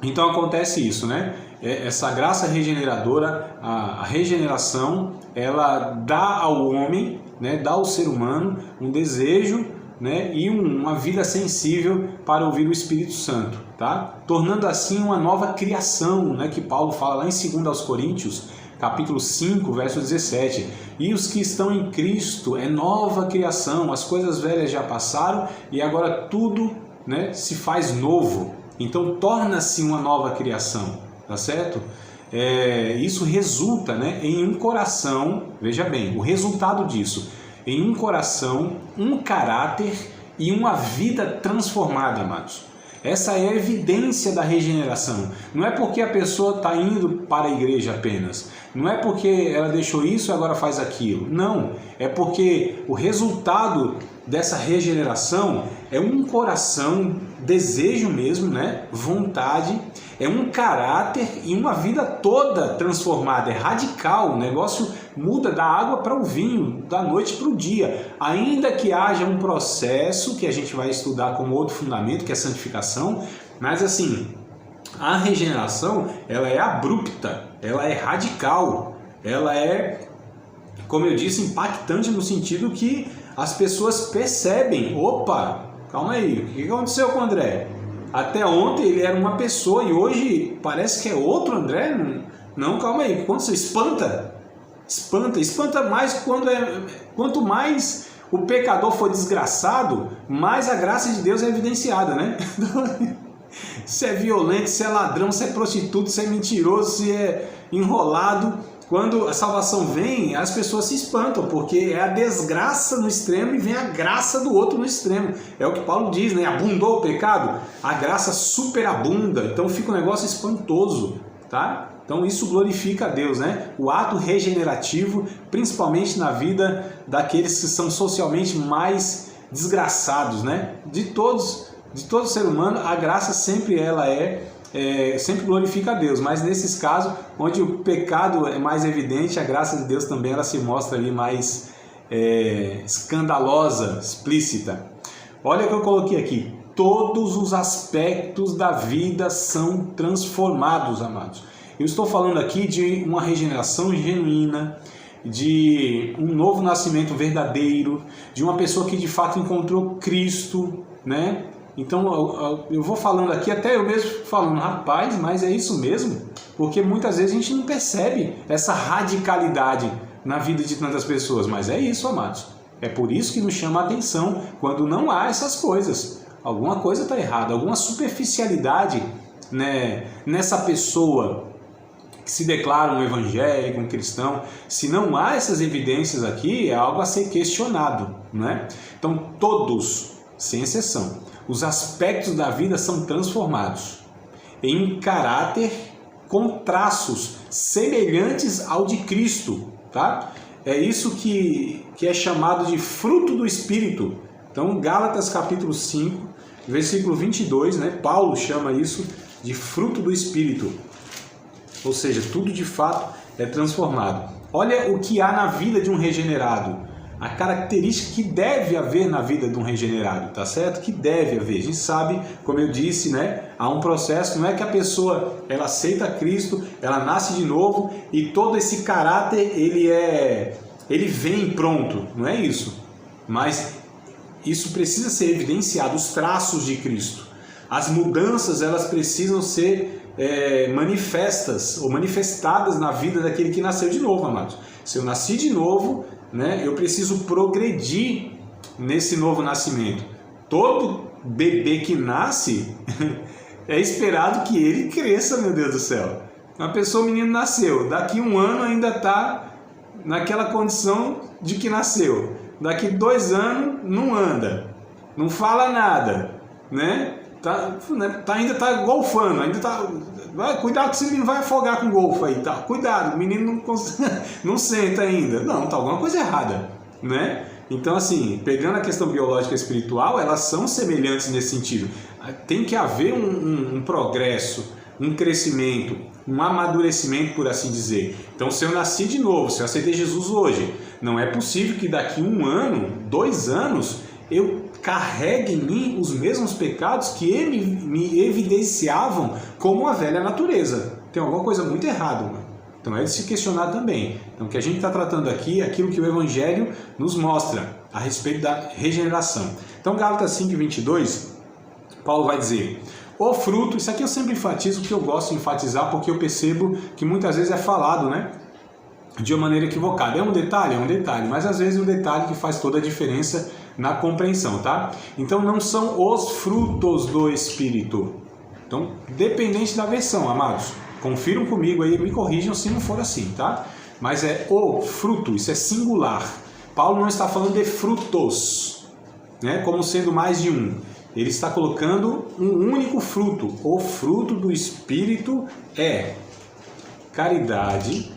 então acontece isso, né? Essa graça regeneradora, a regeneração, ela dá ao homem, né? Dá ao ser humano um desejo, né? E uma vida sensível para ouvir o Espírito Santo, tá? Tornando assim uma nova criação, né? Que Paulo fala lá em 2 Coríntios, capítulo 5, verso 17. E os que estão em Cristo é nova criação, as coisas velhas já passaram e agora tudo, né, se faz novo. Então torna-se uma nova criação, tá certo? Isso resulta, né, em um coração, veja bem, o resultado disso, em um coração, um caráter e uma vida transformada, amados. Essa é a evidência da regeneração. Não é porque a pessoa está indo para a igreja apenas. Não é porque ela deixou isso e agora faz aquilo. Não. É porque o resultado dessa regeneração é um coração, desejo mesmo, né? Vontade, é um caráter e uma vida toda transformada. É radical. O negócio muda da água para o vinho, da noite para o dia. Ainda que haja um processo que a gente vai estudar como outro fundamento, que é a santificação, mas assim, a regeneração, ela é abrupta, ela é radical, ela é, como eu disse, impactante no sentido que as pessoas percebem, opa, calma aí, o que aconteceu com o André? Até ontem ele era uma pessoa e hoje parece que é outro André? Não, calma aí, quando você espanta mais quanto mais o pecador for desgraçado, mais a graça de Deus é evidenciada, né? Se é violento, se é ladrão, se é prostituto, se é mentiroso, se é enrolado, quando a salvação vem, as pessoas se espantam, porque é a desgraça no extremo e vem a graça do outro no extremo. É o que Paulo diz, né? Abundou o pecado, a graça superabunda, então fica um negócio espantoso, tá? Então isso glorifica a Deus, né? O ato regenerativo, principalmente na vida daqueles que são socialmente mais desgraçados, né? De todo ser humano, a graça sempre sempre glorifica a Deus, mas nesses casos onde o pecado é mais evidente, a graça de Deus também ela se mostra ali mais escandalosa, explícita. Olha o que eu coloquei aqui: todos os aspectos da vida são transformados, amados. Eu estou falando aqui de uma regeneração genuína, de um novo nascimento verdadeiro, de uma pessoa que de fato encontrou Cristo, né? Então eu vou falando aqui, até eu mesmo falando, rapaz, mas é isso mesmo? Porque muitas vezes a gente não percebe essa radicalidade na vida de tantas pessoas, mas é isso, amados. É por isso que nos chama a atenção quando não há essas coisas. Alguma coisa está errada, alguma superficialidade, né, nessa pessoa que se declara um evangélico, um cristão. Se não há essas evidências aqui, é algo a ser questionado, né? Então todos, sem exceção, os aspectos da vida são transformados em caráter com traços semelhantes ao de Cristo, tá? É isso que é chamado de fruto do Espírito. Então, Gálatas capítulo 5, versículo 22, né? Paulo chama isso de fruto do Espírito. Ou seja, tudo de fato é transformado. Olha o que há na vida de um regenerado. A característica que deve haver na vida de um regenerado, tá certo? Que deve haver. A gente sabe, como eu disse, né? Há um processo, não é que a pessoa ela aceita Cristo, ela nasce de novo e todo esse caráter ele vem pronto, não é isso. Mas isso precisa ser evidenciado, os traços de Cristo. As mudanças, elas precisam ser manifestas ou manifestadas na vida daquele que nasceu de novo, amados. Se eu nasci de novo, né, eu preciso progredir nesse novo nascimento. Todo bebê que nasce é esperado que ele cresça, meu Deus do céu. Uma pessoa, o menino nasceu, daqui um ano ainda está naquela condição de que nasceu. Daqui 2 anos não anda, não fala nada, né? Ainda está golfando, cuidado que esse menino vai afogar com golfo aí, tá? Cuidado, o menino não senta ainda. Não, tá alguma coisa errada, né? Então, assim, pegando a questão biológica e espiritual, elas são semelhantes nesse sentido. Tem que haver um progresso, um crescimento, um amadurecimento, por assim dizer. Então, se eu nasci de novo, se eu aceitei Jesus hoje, não é possível que daqui 1 ano, 2 anos, eu carregue em mim os mesmos pecados que me evidenciavam como a velha natureza. Tem alguma coisa muito errada, mano. Então é de se questionar também. Então o que a gente está tratando aqui é aquilo que o Evangelho nos mostra a respeito da regeneração. Então Gálatas 5:22, Paulo vai dizer: o fruto, isso aqui eu sempre enfatizo porque eu gosto de enfatizar, porque eu percebo que muitas vezes é falado, né, de uma maneira equivocada. É um detalhe, mas às vezes é um detalhe que faz toda a diferença na compreensão, tá? Então não são os frutos do Espírito. Então, dependente da versão, amados, confiram comigo aí, me corrijam se não for assim, tá? Mas é o fruto, isso é singular. Paulo não está falando de frutos, né, como sendo mais de um. Ele está colocando um único fruto. O fruto do Espírito é caridade,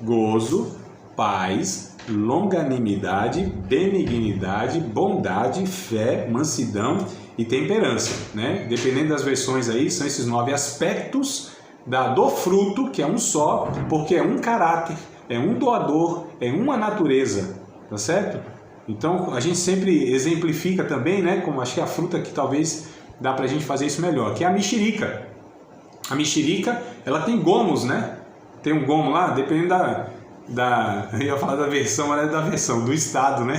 gozo, paz, longanimidade, benignidade, bondade, fé, mansidão e temperança, né? Dependendo das versões aí, são esses 9 aspectos do fruto, que é um só, porque é um caráter, é um doador, é uma natureza, tá certo? Então a gente sempre exemplifica também, né? Como acho que a fruta que talvez dá pra gente fazer isso melhor, que é a mexerica. A mexerica, ela tem gomos, né? Tem um gomo lá, dependendo eu ia falar da versão, mas é da versão, do estado, né?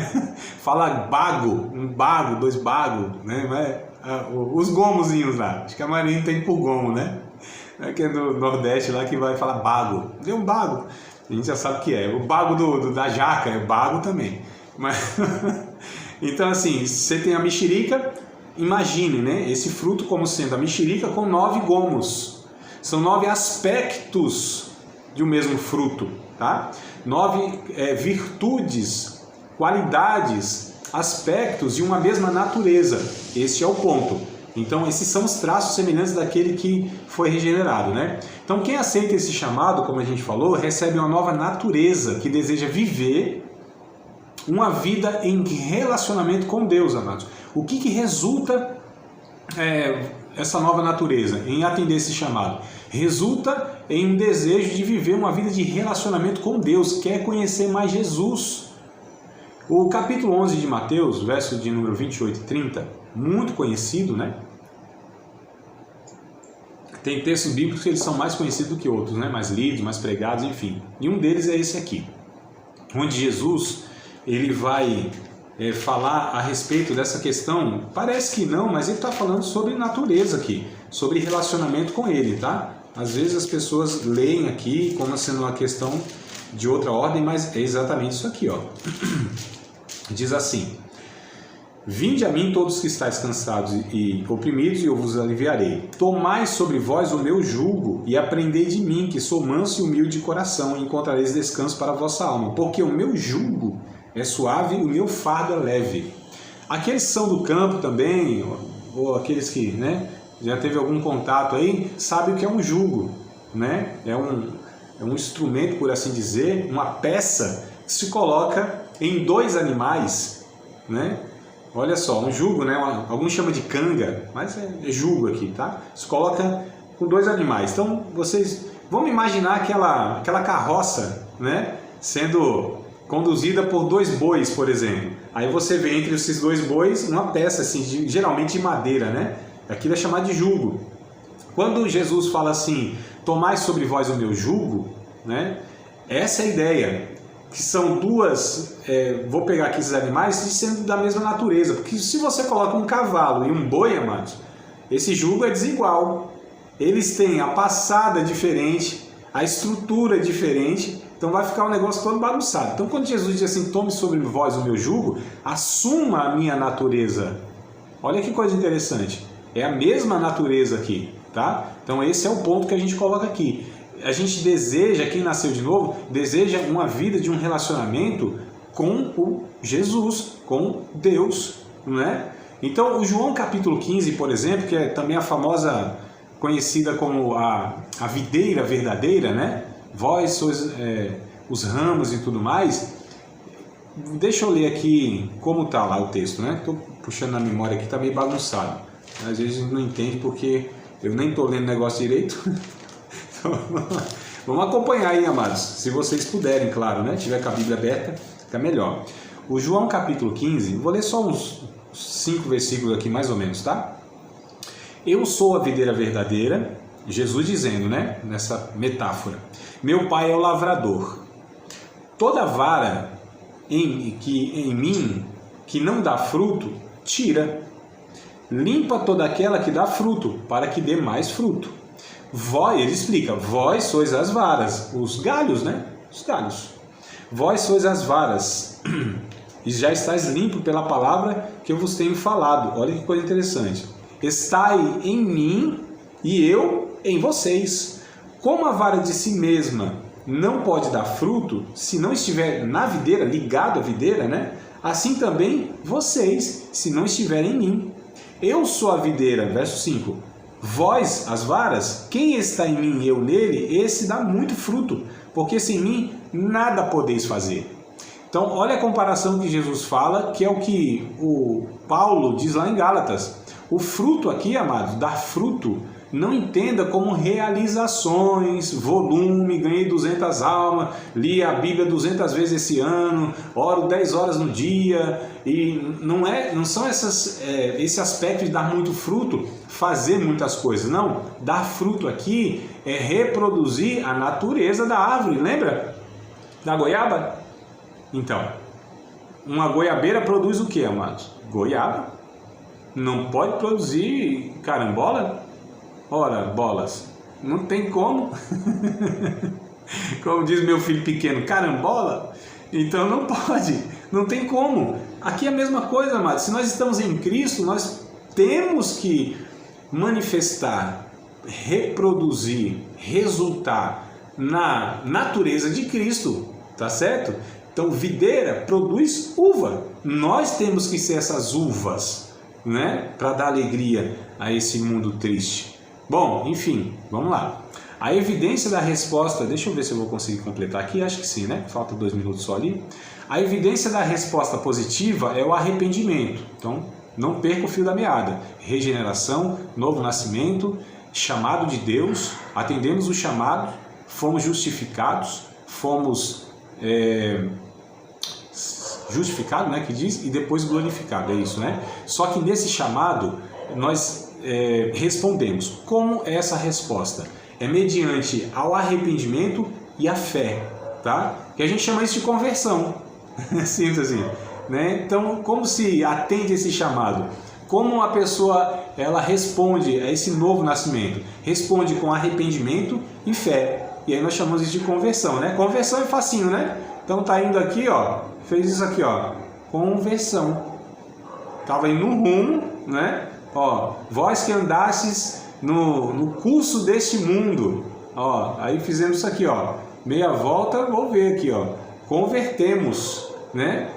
Fala bago, 1 bago, 2 bagos, né? Os gomozinhos lá, acho que a maioria tem por gomo, né? Que é do Nordeste lá que vai falar bago, deu um bago, a gente já sabe o que é. O bago da jaca é bago também. Mas então assim, você tem a mexerica, imagine, né? Esse fruto como sendo a mexerica com 9 gomos. São 9 aspectos de um mesmo fruto, tá? 9 virtudes, qualidades, aspectos de uma mesma natureza. Esse é o ponto. Então esses são os traços semelhantes daquele que foi regenerado, né? Então quem aceita esse chamado, como a gente falou, recebe uma nova natureza que deseja viver uma vida em relacionamento com Deus, amados. O que resulta essa nova natureza em atender esse chamado? Resulta em um desejo de viver uma vida de relacionamento com Deus, quer conhecer mais Jesus. O capítulo 11 de Mateus, verso de número 28 e 30, muito conhecido, né? Tem textos bíblicos que eles são mais conhecidos do que outros, né? Mais lidos, mais pregados, enfim. E um deles é esse aqui, onde Jesus ele vai falar a respeito dessa questão? Parece que não, mas ele está falando sobre natureza aqui, sobre relacionamento com ele, tá? Às vezes as pessoas leem aqui como sendo uma questão de outra ordem, mas é exatamente isso aqui, ó. Diz assim: vinde a mim todos que estáis cansados e oprimidos, e eu vos aliviarei. Tomai sobre vós o meu jugo e aprendei de mim, que sou manso e humilde de coração, e encontrareis descanso para a vossa alma, porque o meu jugo é suave e o meu fardo é leve. Aqueles que são do campo também, ou aqueles que, né, já teve algum contato aí, sabe o que é um jugo, né? É um instrumento, por assim dizer, uma peça que se coloca em dois animais, né? Olha só, um jugo, né? Alguns chamam de canga, mas é jugo aqui, tá? Se coloca com dois animais. Então, vocês vão imaginar aquela carroça, né, sendo conduzida por dois bois, por exemplo. Aí você vê entre esses dois bois uma peça, assim, geralmente de madeira, né? Aquilo é chamado de jugo. Quando Jesus fala assim, tomai sobre vós o meu jugo, né? Essa é a ideia, que são duas, vou pegar aqui esses animais, sendo da mesma natureza, porque se você coloca um cavalo e um boi, amados, esse jugo é desigual. Eles têm a passada diferente, a estrutura diferente, então vai ficar um negócio todo bagunçado. Então quando Jesus diz assim, tome sobre vós o meu jugo, assuma a minha natureza. Olha que coisa interessante, é a mesma natureza aqui, tá? Então esse é o ponto que a gente coloca aqui. A gente deseja, quem nasceu de novo, deseja uma vida de um relacionamento com o Jesus, com Deus, não é? Então o João capítulo 15, por exemplo, que é também a famosa, conhecida como a videira verdadeira, né? Vós sois os ramos e tudo mais. Deixa eu ler aqui como está lá o texto, né? Estou puxando na memória aqui, está meio bagunçado. Às vezes não entende porque eu nem estou lendo o negócio direito. Então, vamos acompanhar aí, amados. Se vocês puderem, claro, né? Tiver com a Bíblia aberta, fica melhor. O João capítulo 15, vou ler só uns 5 versículos aqui mais ou menos, tá? Eu sou a videira verdadeira, Jesus dizendo, né? Nessa metáfora. Meu pai é o lavrador. Toda vara em mim que não dá fruto, tira. Limpa toda aquela que dá fruto, para que dê mais fruto. Ele explica, vós sois as varas, os galhos, né? Os galhos. Vós sois as varas, e já estáis limpo pela palavra que eu vos tenho falado. Olha que coisa interessante. Estai em mim e eu em vocês. Como a vara de si mesma não pode dar fruto se não estiver na videira, ligado à videira, né? Assim também vocês, se não estiverem em mim. Eu sou a videira, verso 5. Vós, as varas, quem está em mim e eu nele, esse dá muito fruto, porque sem mim nada podeis fazer. Então, olha a comparação que Jesus fala, que é o que o Paulo diz lá em Gálatas. O fruto aqui, amados, dar fruto, não entenda como realizações, volume, ganhei 200 almas, li a Bíblia 200 vezes esse ano, oro 10 horas no dia, e não são esse aspecto de dar muito fruto, fazer muitas coisas, não. Dar fruto aqui é reproduzir a natureza da árvore, lembra? Da goiaba? Então, uma goiabeira produz o que, amados? Goiaba. Não pode produzir carambola? Ora, bolas, não tem como. Como diz meu filho pequeno, carambola? Então não pode, não tem como. Aqui é a mesma coisa, amados. Se nós estamos em Cristo, nós temos que manifestar, reproduzir, resultar na natureza de Cristo, tá certo? Então, videira produz uva. Nós temos que ser essas uvas, né? Para dar alegria a esse mundo triste. Bom, enfim, vamos lá. A evidência da resposta, deixa eu ver se eu vou conseguir completar aqui, acho que sim, né? Falta 2 minutos só ali. A evidência da resposta positiva é o arrependimento. Então, não perca o fio da meada. Regeneração, novo nascimento, chamado de Deus, atendemos o chamado, fomos justificados, fomos justificados, né, que diz, e depois glorificado, é isso, né? Só que nesse chamado, nós respondemos. Como é essa resposta? É mediante ao arrependimento e a fé, tá? Que a gente chama isso de conversão. Simples assim. né? Então, como se atende esse chamado? Como a pessoa ela responde a esse novo nascimento? Responde com arrependimento e fé. E aí nós chamamos isso de conversão, né? Conversão é facinho, né? Então tá indo aqui, ó, fez isso aqui, ó, conversão. Tava indo no rumo, né? Ó, vós que andastes no curso deste mundo, ó, aí fizemos isso aqui, ó, meia volta, vou ver aqui, ó, convertemos, né?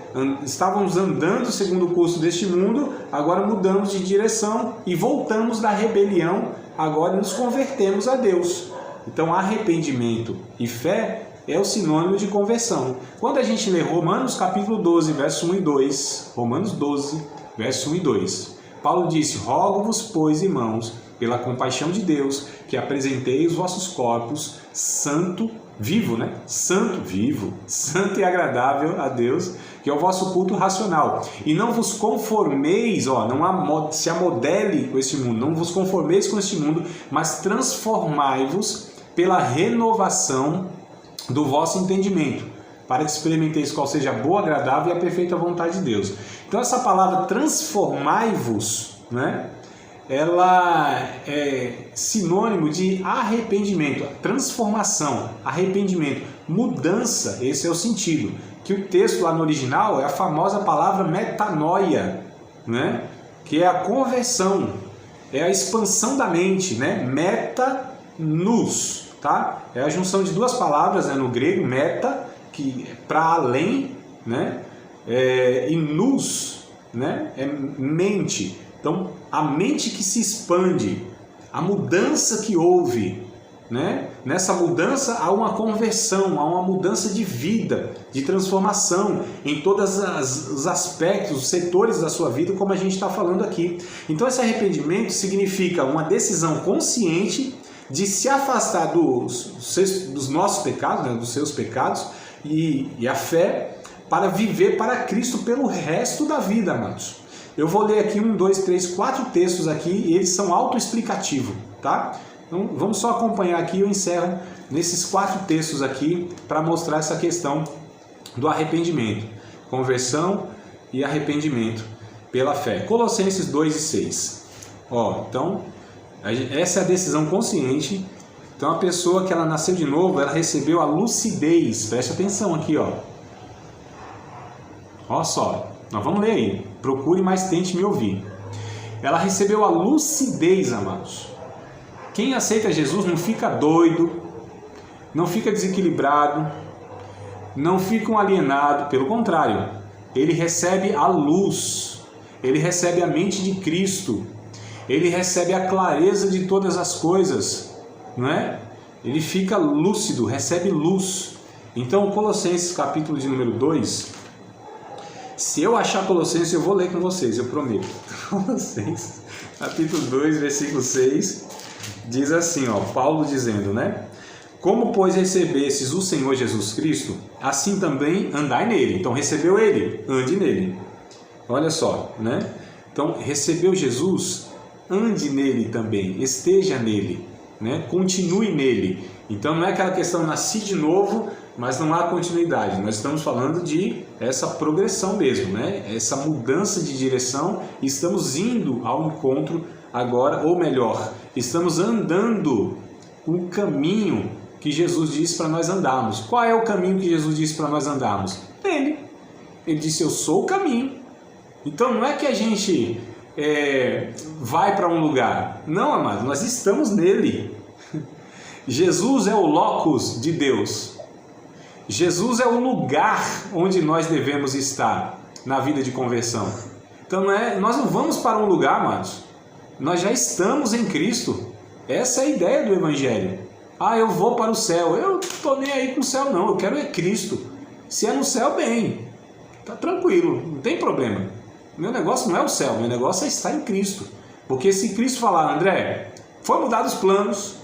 Estávamos andando segundo o curso deste mundo, agora mudamos de direção e voltamos da rebelião, agora nos convertemos a Deus. Então, arrependimento e fé é o sinônimo de conversão. Quando a gente lê Romanos capítulo 12, verso 1 e 2, Romanos 12, verso 1 e 2, Paulo disse: rogo-vos, pois, irmãos, pela compaixão de Deus, que apresenteis os vossos corpos santo, vivo, né? Santo, vivo, santo e agradável a Deus, que é o vosso culto racional. E não vos conformeis, ó, não se amodele com este mundo, não vos conformeis com este mundo, mas transformai-vos pela renovação do vosso entendimento, para que experimenteis qual seja a boa, agradável e a perfeita vontade de Deus. Então essa palavra transformai-vos, né? Ela é sinônimo de arrependimento, transformação, arrependimento, mudança, esse é o sentido. Que o texto lá no original é a famosa palavra metanoia, né? Que é a conversão, é a expansão da mente, né? Meta-nous, tá? É a junção de duas palavras, né? No grego, meta, que é para além, né? E nous, né? É mente. Então, a mente que se expande, a mudança que houve, né? Nessa mudança há uma conversão, há uma mudança de vida, de transformação em todos os aspectos, os setores da sua vida, como a gente está falando aqui. Então, esse arrependimento significa uma decisão consciente de se afastar dos nossos pecados, né? Dos seus pecados, e a fé para viver para Cristo pelo resto da vida, amados. Eu vou ler aqui 1, 2, 3, 4 textos aqui e eles são autoexplicativos, tá? Então vamos só acompanhar aqui, eu encerro nesses 4 textos aqui para mostrar essa questão do arrependimento. Conversão e arrependimento pela fé. Colossenses 2 e 6. Ó, então, essa é a decisão consciente. Então a pessoa que ela nasceu de novo, ela recebeu a lucidez. Preste atenção aqui, ó. Ó só. Nós vamos ler aí, procure, mas tente me ouvir. Ela recebeu a lucidez, amados. Quem aceita Jesus não fica doido, não fica desequilibrado, não fica um alienado, pelo contrário, ele recebe a luz, ele recebe a mente de Cristo, ele recebe a clareza de todas as coisas, não é? Ele fica lúcido, recebe luz. Então, Colossenses capítulo de número 2... Se eu achar Colossenses, eu vou ler com vocês, eu prometo. Colossenses, capítulo 2, versículo 6, diz assim, ó, Paulo dizendo, né? Como, pois, recebestes o Senhor Jesus Cristo, assim também andai nele. Então, recebeu ele, ande nele. Olha só, né? Então, recebeu Jesus, ande nele também, esteja nele, né? Continue nele. Então, não é aquela questão, nasci de novo, mas não há continuidade. Nós estamos falando de essa progressão mesmo, né? Essa mudança de direção. Estamos indo ao encontro agora, ou melhor, estamos andando o caminho que Jesus disse para nós andarmos. Qual é o caminho que Jesus disse para nós andarmos? Ele disse, eu sou o caminho. Então não é que a gente vai para um lugar. Não, amado, nós estamos nele. Jesus é o locus de Deus. Jesus é o lugar onde nós devemos estar na vida de conversão. Então nós não vamos para um lugar, amados. Nós já estamos em Cristo. Essa é a ideia do Evangelho. Ah, eu vou para o céu. Eu estou nem aí com o céu não, eu quero é Cristo. Se é no céu, bem. Está tranquilo, não tem problema. Meu negócio não é o céu, meu negócio é estar em Cristo. Porque se Cristo falar, André, foi mudado os planos,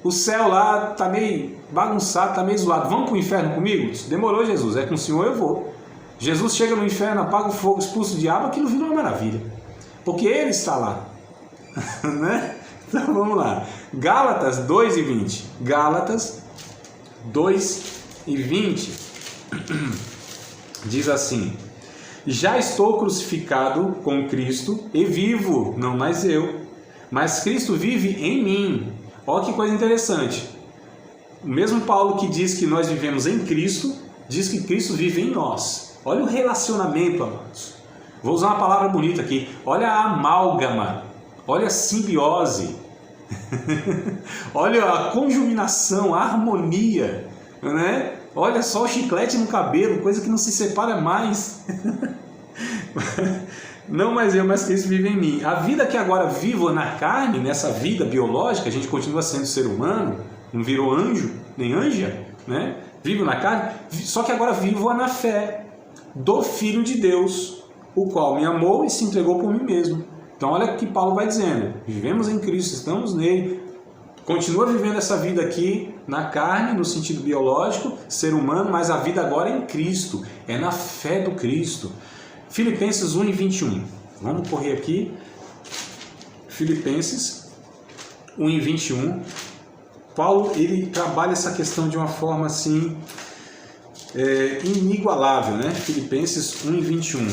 o céu lá está meio bagunçado, está meio zoado, vamos para o inferno comigo? Demorou, Jesus, é com o Senhor eu vou. Jesus chega no inferno, apaga o fogo, expulsa o diabo, aquilo vira uma maravilha. Porque Ele está lá. Né? Então vamos lá. Gálatas 2:20. Gálatas 2:20 diz assim: Já estou crucificado com Cristo e vivo, não mais eu, mas Cristo vive em mim. Olha que coisa interessante. O mesmo Paulo que diz que nós vivemos em Cristo, diz que Cristo vive em nós. Olha o relacionamento, amados. Vou usar uma palavra bonita aqui. Olha a amálgama, olha a simbiose, olha a conjuminação, a harmonia, né? Olha só o chiclete no cabelo, coisa que não se separa mais. Não mais eu, mas Cristo vive em mim. A vida que agora vivo na carne, nessa vida biológica, a gente continua sendo ser humano, não virou anjo, nem anja, né? Vivo na carne, só que agora vivo na fé do Filho de Deus, o qual me amou e se entregou por mim mesmo. Então olha o que Paulo vai dizendo. Vivemos em Cristo, estamos nele. Continua vivendo essa vida aqui na carne, no sentido biológico, ser humano, mas a vida agora é em Cristo, é na fé do Cristo. Filipenses 1:21. Vamos correr aqui. Filipenses 1:21. Paulo, ele trabalha essa questão de uma forma assim inigualável, né? Filipenses 1:21.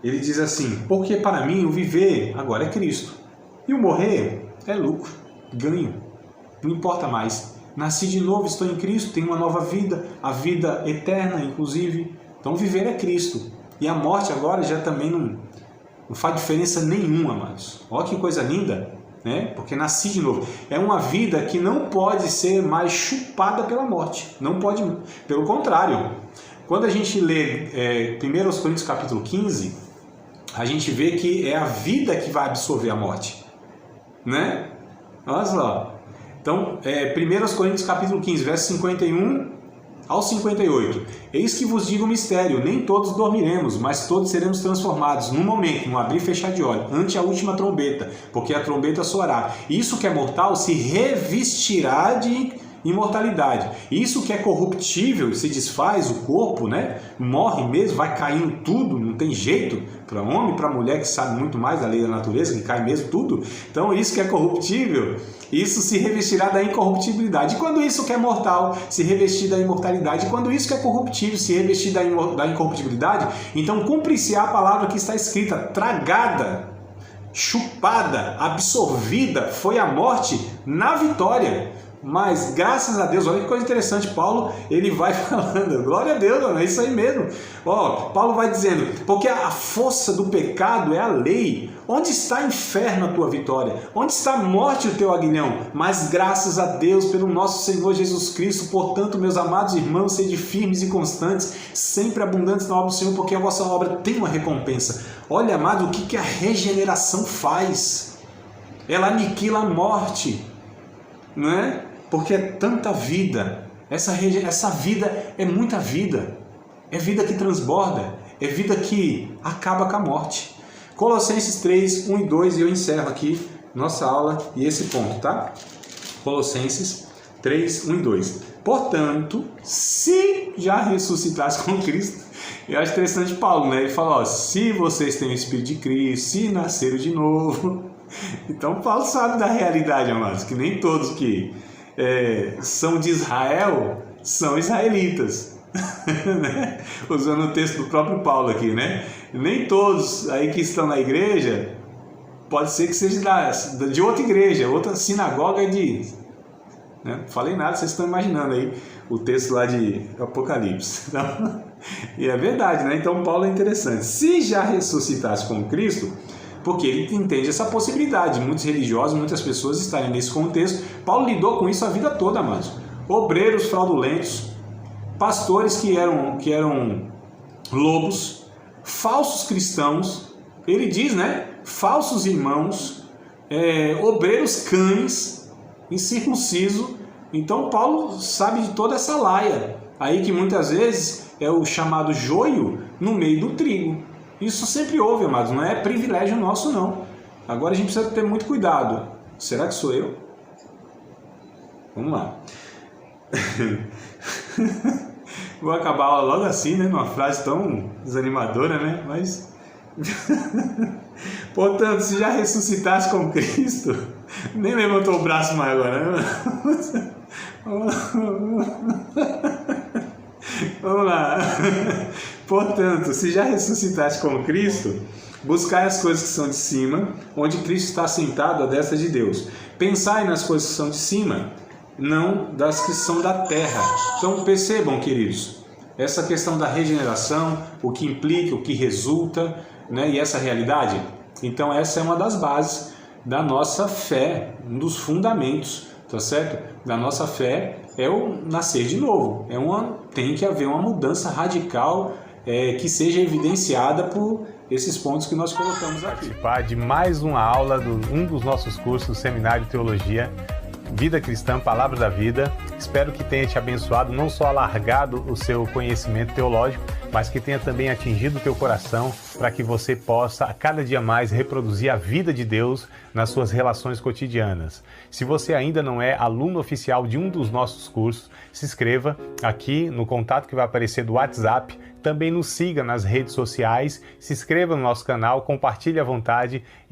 Ele diz assim: porque para mim o viver agora é Cristo e o morrer é lucro, ganho, não importa mais. Nasci de novo, estou em Cristo, tenho uma nova vida, a vida eterna inclusive. Então viver é Cristo. E a morte agora já também não faz diferença nenhuma, amados. Olha que coisa linda, né? Porque nasci de novo. É uma vida que não pode ser mais chupada pela morte. Não pode, pelo contrário. Quando a gente lê 1 Coríntios capítulo 15, a gente vê que é a vida que vai absorver a morte, né? Olha só. Então, 1 Coríntios capítulo 15, verso 51 ao 58. Eis que vos digo um mistério, nem todos dormiremos, mas todos seremos transformados num momento, num abrir e fechar de olhos, ante a última trombeta, porque a trombeta soará. Isso que é mortal se revestirá de imortalidade. Isso que é corruptível se desfaz, o corpo, né? Morre mesmo, vai caindo tudo, não tem jeito, para homem, para mulher que sabe muito mais da lei da natureza, que cai mesmo tudo. Então isso que é corruptível, isso se revestirá da incorruptibilidade. E quando isso que é mortal se revestir da imortalidade, e quando isso que é corruptível se revestir da incorruptibilidade, então cumpre-se a palavra que está escrita: tragada, chupada, absorvida foi a morte na vitória. Mas graças a Deus, olha que coisa interessante, Paulo, ele vai falando, glória a Deus, é isso aí mesmo. Paulo vai dizendo, porque a força do pecado é a lei. Onde está inferno a tua vitória? Onde está a morte o teu aguilhão? Mas graças a Deus pelo nosso Senhor Jesus Cristo, portanto, meus amados irmãos, sede firmes e constantes, sempre abundantes na obra do Senhor, porque a vossa obra tem uma recompensa. Olha, amado, o que a regeneração faz? Ela aniquila a morte, não é? Porque é tanta vida, essa vida é muita vida, é vida que transborda, é vida que acaba com a morte. Colossenses 3, 1 e 2, e eu encerro aqui nossa aula e esse ponto, tá? Colossenses 3, 1 e 2. Portanto, se já ressuscitasse com Cristo, eu acho interessante Paulo, né? Ele fala, se vocês têm o Espírito de Cristo, se nasceram de novo. Então Paulo sabe da realidade, amados, que nem todos que são de Israel são israelitas. Né? Usando o texto do próprio Paulo aqui, né? Nem todos aí que estão na igreja, pode ser que seja de outra igreja, outra sinagoga né? Falei nada, vocês estão imaginando aí o texto lá de Apocalipse. Então, e é verdade, né? Então Paulo é interessante. Se já ressuscitasse com Cristo, porque ele entende essa possibilidade. Muitos religiosos, muitas pessoas estarem nesse contexto. Paulo lidou com isso a vida toda, amados. Obreiros fraudulentos, pastores que eram lobos, falsos cristãos, ele diz, né? Falsos irmãos, obreiros cães, incircunciso. Então Paulo sabe de toda essa laia, aí que muitas vezes é o chamado joio no meio do trigo. Isso sempre houve, amados, não é privilégio nosso, não. Agora a gente precisa ter muito cuidado. Será que sou eu? Vamos lá. Vou acabar a aula logo assim, né? Numa frase tão desanimadora, né? Mas... Portanto, se já ressuscitasse com Cristo... Nem levantou o braço mais agora, né? Vamos lá. Portanto, se já ressuscitaste com Cristo, buscai as coisas que são de cima, onde Cristo está sentado à destra de Deus. Pensai nas coisas que são de cima, não das que são da terra. Então percebam, queridos, essa questão da regeneração, o que implica, o que resulta, né, e essa realidade. Então essa é uma das bases da nossa fé, um dos fundamentos, tá certo? Da nossa fé é o nascer de novo. Tem que haver uma mudança radical que seja evidenciada por esses pontos que nós colocamos aqui. Participar de mais uma aula de um dos nossos cursos, Seminário de Teologia, Vida Cristã, Palavra da Vida. Espero que tenha te abençoado, não só alargado o seu conhecimento teológico, mas que tenha também atingido o teu coração para que você possa, a cada dia mais, reproduzir a vida de Deus nas suas relações cotidianas. Se você ainda não é aluno oficial de um dos nossos cursos, se inscreva aqui no contato que vai aparecer do WhatsApp. Também nos siga nas redes sociais, se inscreva no nosso canal, compartilhe à vontade